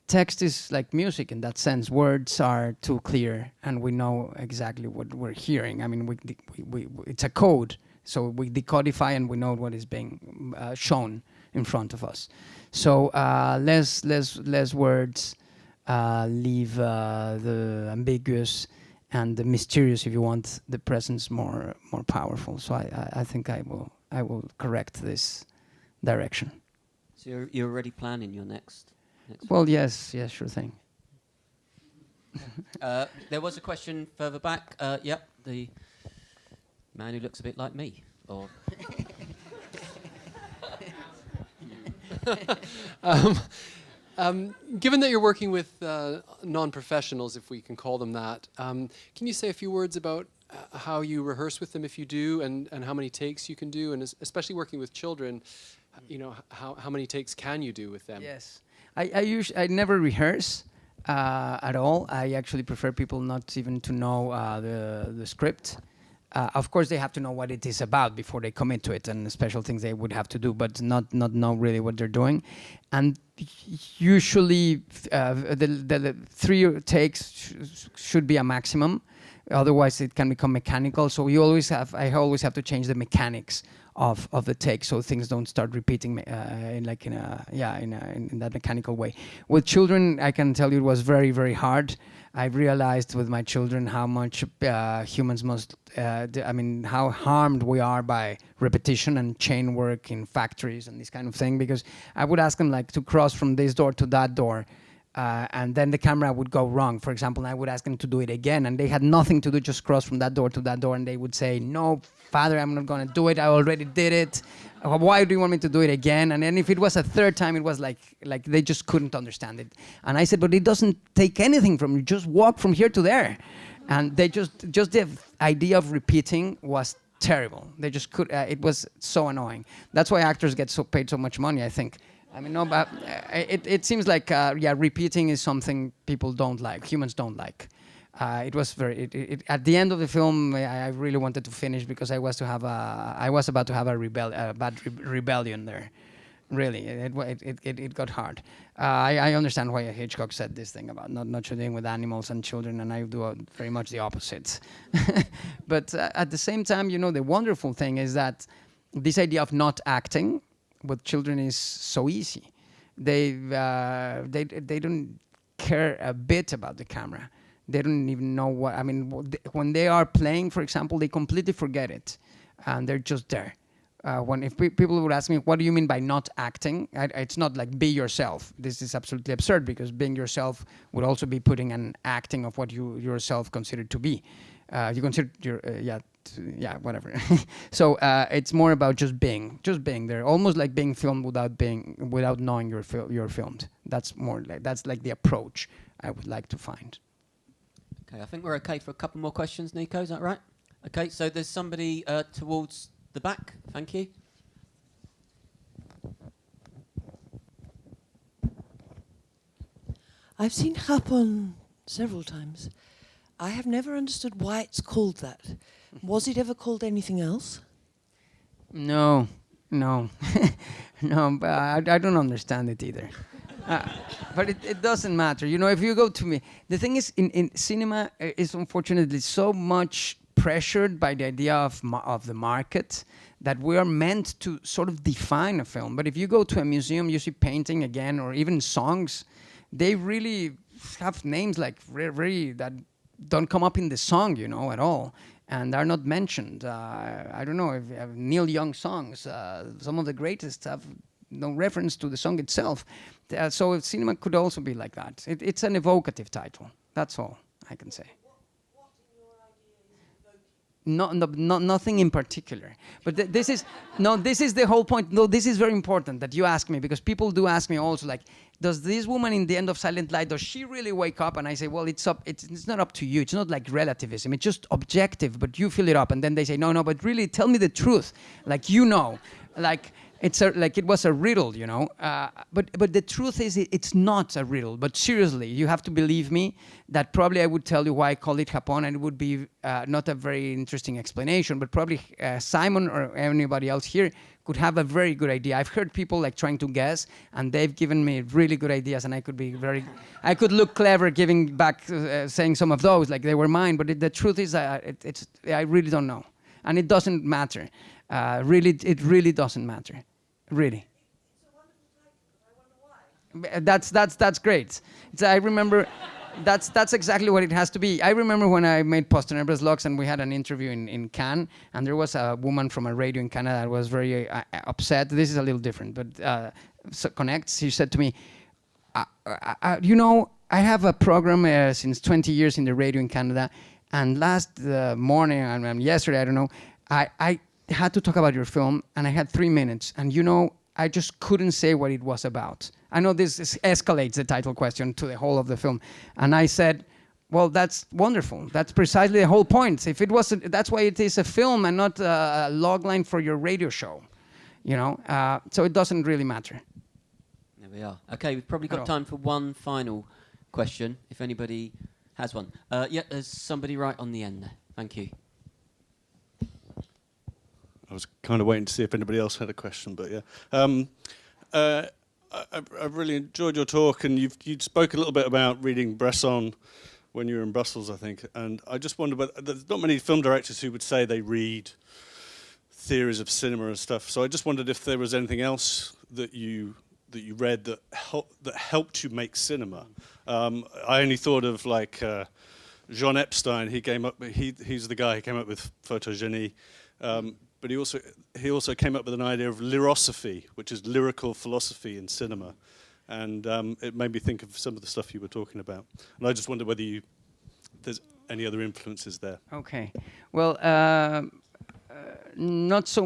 Text is like music in that sense. Words are too clear, and we know exactly what we're hearing. I mean, it's a code, so we decodify and we know what is being shown in front of us. So less words, leave the ambiguous and the mysterious, if you want, the presence more powerful. So I think I will correct this direction. So you're already planning your next well, yes, sure thing. There was a question further back. Yep, the man who looks a bit like me. Or given that you're working with non-professionals, if we can call them that, can you say a few words about how you rehearse with them, if you do, and how many takes you can do, and especially working with children, you know, how many takes can you do with them? Yes. I never rehearse at all. I actually prefer people not even to know the script. Of course, they have to know what it is about before they commit to it, and the special things they would have to do, but not know really what they're doing. And usually, the 3 takes should be a maximum. Otherwise, it can become mechanical. So I always have to change the mechanics of the take, so things don't start repeating in that mechanical way. With children, I can tell you it was very, very hard. I realized with my children how much humans must, how harmed we are by repetition and chain work in factories and this kind of thing, because I would ask them like to cross from this door to that door, and then the camera would go wrong, for example, and I would ask them to do it again, and they had nothing to do, just cross from that door to that door, and they would say, "No, Father, I'm not going to do it. I already did it. Why do you want me to do it again?" And then if it was a third time, it was like they just couldn't understand it. And I said, "But it doesn't take anything from you. Just walk from here to there." And they just the idea of repeating was terrible. They just could. It was so annoying. That's why actors get paid so much money, I think. I mean, no, but it seems like repeating is something people don't like. Humans don't like. It was at the end of the film, I really wanted to finish because I was about to have a bad rebellion there. Really, it got hard. I understand why Hitchcock said this thing about not shooting with animals and children, and I do very much the opposite. But at the same time, you know, the wonderful thing is that this idea of not acting with children is so easy. They don't care a bit about the camera. They don't even know what, I mean, when they are playing, for example, they completely forget it. And they're just there. If people would ask me, what do you mean by not acting? It's not like be yourself. This is absolutely absurd, because being yourself would also be putting an acting of what you yourself consider to be. You consider whatever. So it's more about just being there, almost like being filmed without knowing you're filmed. That's like the approach I would like to find. Okay, I think we're okay for a couple more questions, Nico. Is that right? Okay, so there's somebody towards the back. Thank you. I've seen Japón several times. I have never understood why it's called that. Was it ever called anything else? No, no, but I don't understand it either. But it doesn't matter. You know, if you go to me, the thing is, in cinema is unfortunately so much pressured by the idea of the market that we are meant to sort of define a film. But if you go to a museum, you see painting again, or even songs, they really have names like very that don't come up in the song, you know, at all, and are not mentioned. I don't know if Neil Young songs, some of the greatest have no reference to the song itself. So cinema could also be like that. It's an evocative title. That's all I can say. Nothing in particular. But this is the whole point. No, this is very important that you ask me, because people do ask me also, like, does this woman in the end of Silent Light, does she really wake up? And I say, well, it's not up to you. It's not like relativism. It's just objective, but you fill it up. And then they say, no, but really tell me the truth. Like, you know, like it was a riddle, you know. But the truth is, it's not a riddle. But seriously, you have to believe me that probably I would tell you why I call it Japón, and it would be not a very interesting explanation. But probably Simon or anybody else here could have a very good idea. I've heard people like trying to guess, and they've given me really good ideas, and I could look clever giving back, saying some of those like they were mine. But the truth is, I really don't know, and it doesn't matter. It really doesn't matter. Really. That's great. I remember. That's exactly what it has to be. I remember when I made Tenebras Lux, and we had an interview in Cannes, and there was a woman from a radio in Canada that was very upset. This is a little different, but connects. She said to me, you know, I have a program since 20 years in the radio in Canada, and last morning, and yesterday, I don't know, I had to talk about your film, and I had 3 minutes, and you know, I just couldn't say what it was about. I know this escalates the title question to the whole of the film. And I said, well, that's wonderful. That's precisely the whole point. If it was, that's why it is a film and not a log line for your radio show. You know, so it doesn't really matter. There we are. Okay, we've probably got time for one final question, if anybody has one. Yeah, there's somebody right on the end there. Thank you. I was kind of waiting to see if anybody else had a question, but yeah. I've really enjoyed your talk, and you spoke a little bit about reading Bresson when you were in Brussels, I think. And I just wondered, but there's not many film directors who would say they read theories of cinema and stuff. So I just wondered if there was anything else that you read that helped you make cinema. I only thought of like Jean Epstein. He's the guy who came up with photogenie. But he also came up with an idea of lyrosophy, which is lyrical philosophy in cinema, and it made me think of some of the stuff you were talking about. And I just wondered whether there's any other influences there. Okay, well, not so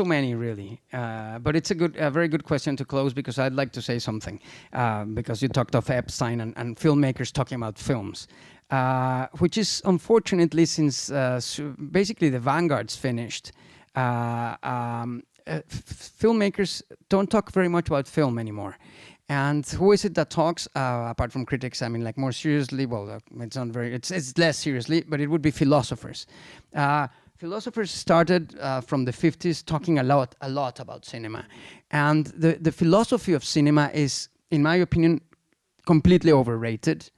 many really, but it's a very good question to close, because I'd like to say something, because you talked of Epstein and filmmakers talking about films. Which is unfortunately, since basically the Vanguard's finished, filmmakers don't talk very much about film anymore. And who is it that talks, apart from critics, I mean, like more seriously, well, it's less seriously, but it would be philosophers. Philosophers started from the 50s talking a lot about cinema. And the philosophy of cinema is, in my opinion, completely overrated.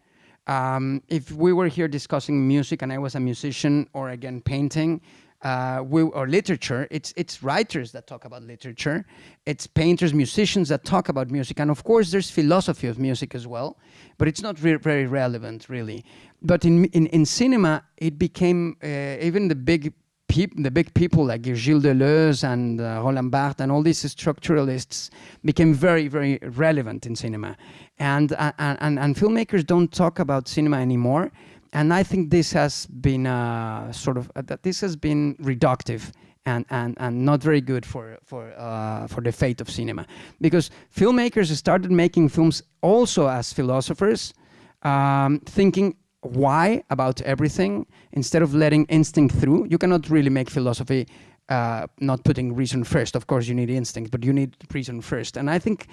If we were here discussing music and I was a musician, or again painting, or literature, it's writers that talk about literature, it's painters, musicians that talk about music, and of course there's philosophy of music as well, but it's not very relevant really. But in cinema, it became even the big the big people like Gilles Deleuze and Roland Barthes and all these structuralists became very, very relevant in cinema. And filmmakers don't talk about cinema anymore. And I think this has been this has been reductive and not very good for the fate of cinema, because filmmakers started making films also as philosophers, thinking why about everything instead of letting instinct through. You cannot really make philosophy not putting reason first. Of course, you need instinct, but you need reason first. And I think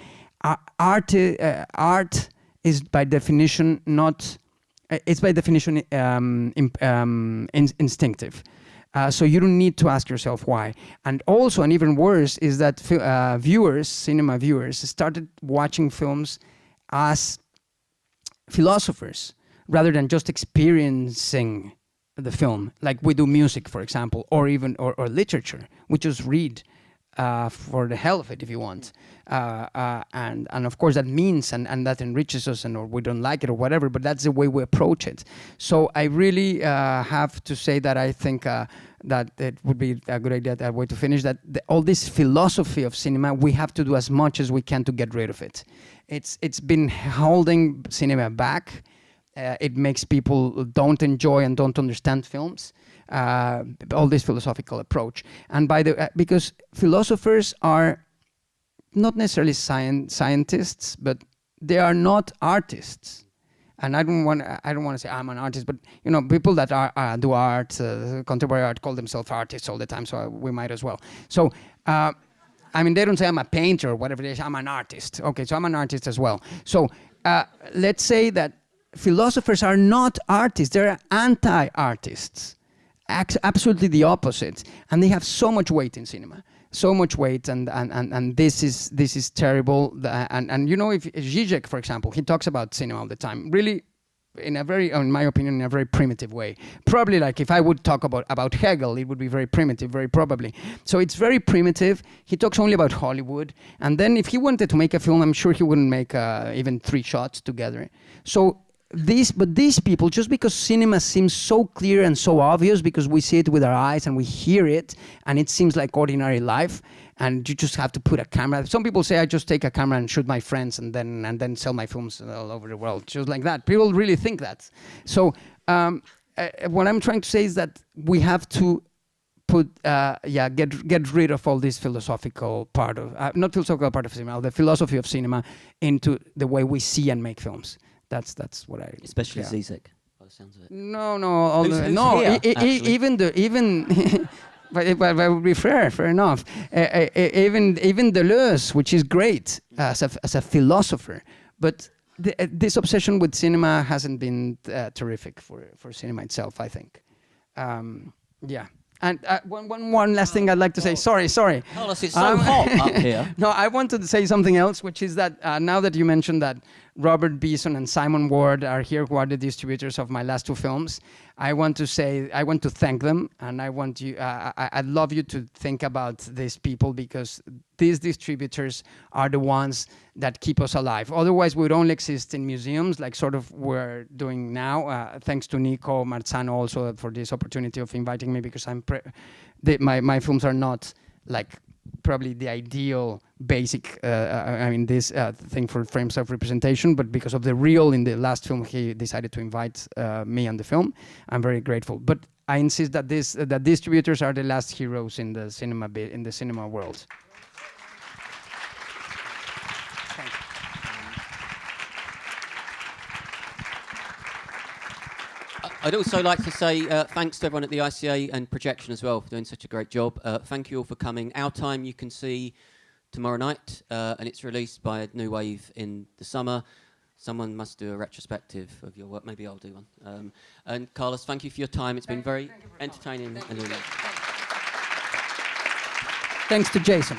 art is by definition not. It's by definition instinctive. So you don't need to ask yourself why. And also, and even worse, is that cinema viewers, started watching films as philosophers rather than just experiencing the film, like we do music, for example, or even or literature. We just read for the hell of it, if you want, and of course that means and that enriches us, or we don't like it or whatever, but that's the way we approach it. So I really have to say that I think that it would be a good idea, that way to finish, that all this philosophy of cinema, we have to do as much as we can to get rid of it. It's been holding cinema back. It makes people don't enjoy and don't understand films. All this philosophical approach, and because philosophers are not necessarily scientists, but they are not artists. And I don't want to say I'm an artist, but people that do art, contemporary art, call themselves artists all the time. So we might as well. So they don't say I'm a painter or whatever. They say I'm an artist. Okay, so I'm an artist as well. So let's say that philosophers are not artists; they're anti-artists. Absolutely the opposite, and they have so much weight in cinema, so much weight, and this is terrible. And if Zizek, for example, he talks about cinema all the time, really, in my opinion, in a very primitive way. Probably like if I would talk about Hegel, it would be very primitive, very probably. So it's very primitive. He talks only about Hollywood, and then if he wanted to make a film, I'm sure he wouldn't make even 3 shots together. So. These people, just because cinema seems so clear and so obvious, because we see it with our eyes and we hear it, and it seems like ordinary life, and you just have to put a camera. Some people say I just take a camera and shoot my friends and then sell my films all over the world, just like that. People really think that. So what I'm trying to say is that we have to get rid of all this philosophical part of not philosophical part of cinema, the philosophy of cinema into the way we see and make films. That's what I. Especially Zizek, by the sounds of it. No. But that would be fair enough. Even Deleuze, which is great as a philosopher, but this obsession with cinema hasn't been terrific for cinema itself, I think. And one last thing I'd like to say. Sorry. Carlos, it's so hot up here. No, I wanted to say something else, which is that now that you mentioned that Robert Beeson and Simon Ward are here, who are the distributors of my last 2 films, I want to thank them, and I'd love you to think about these people, because these distributors are the ones that keep us alive. Otherwise, we would only exist in museums, like sort of we're doing now. Thanks to Nico Marzano also for this opportunity of inviting me, because my films are not like probably the ideal basic this thing for frames of representation, but because of the real in the last film, he decided to invite me on the film. I'm very grateful, but I insist that that distributors are the last heroes in the cinema world. I'd also like to say thanks to everyone at the ICA and Projection as well for doing such a great job. Thank you all for coming. Our Time you can see tomorrow night, and it's released by New Wave in the summer. Someone must do a retrospective of your work. Maybe I'll do one. And Carlos, thank you for your time. It's been very entertaining. Thanks to Jason.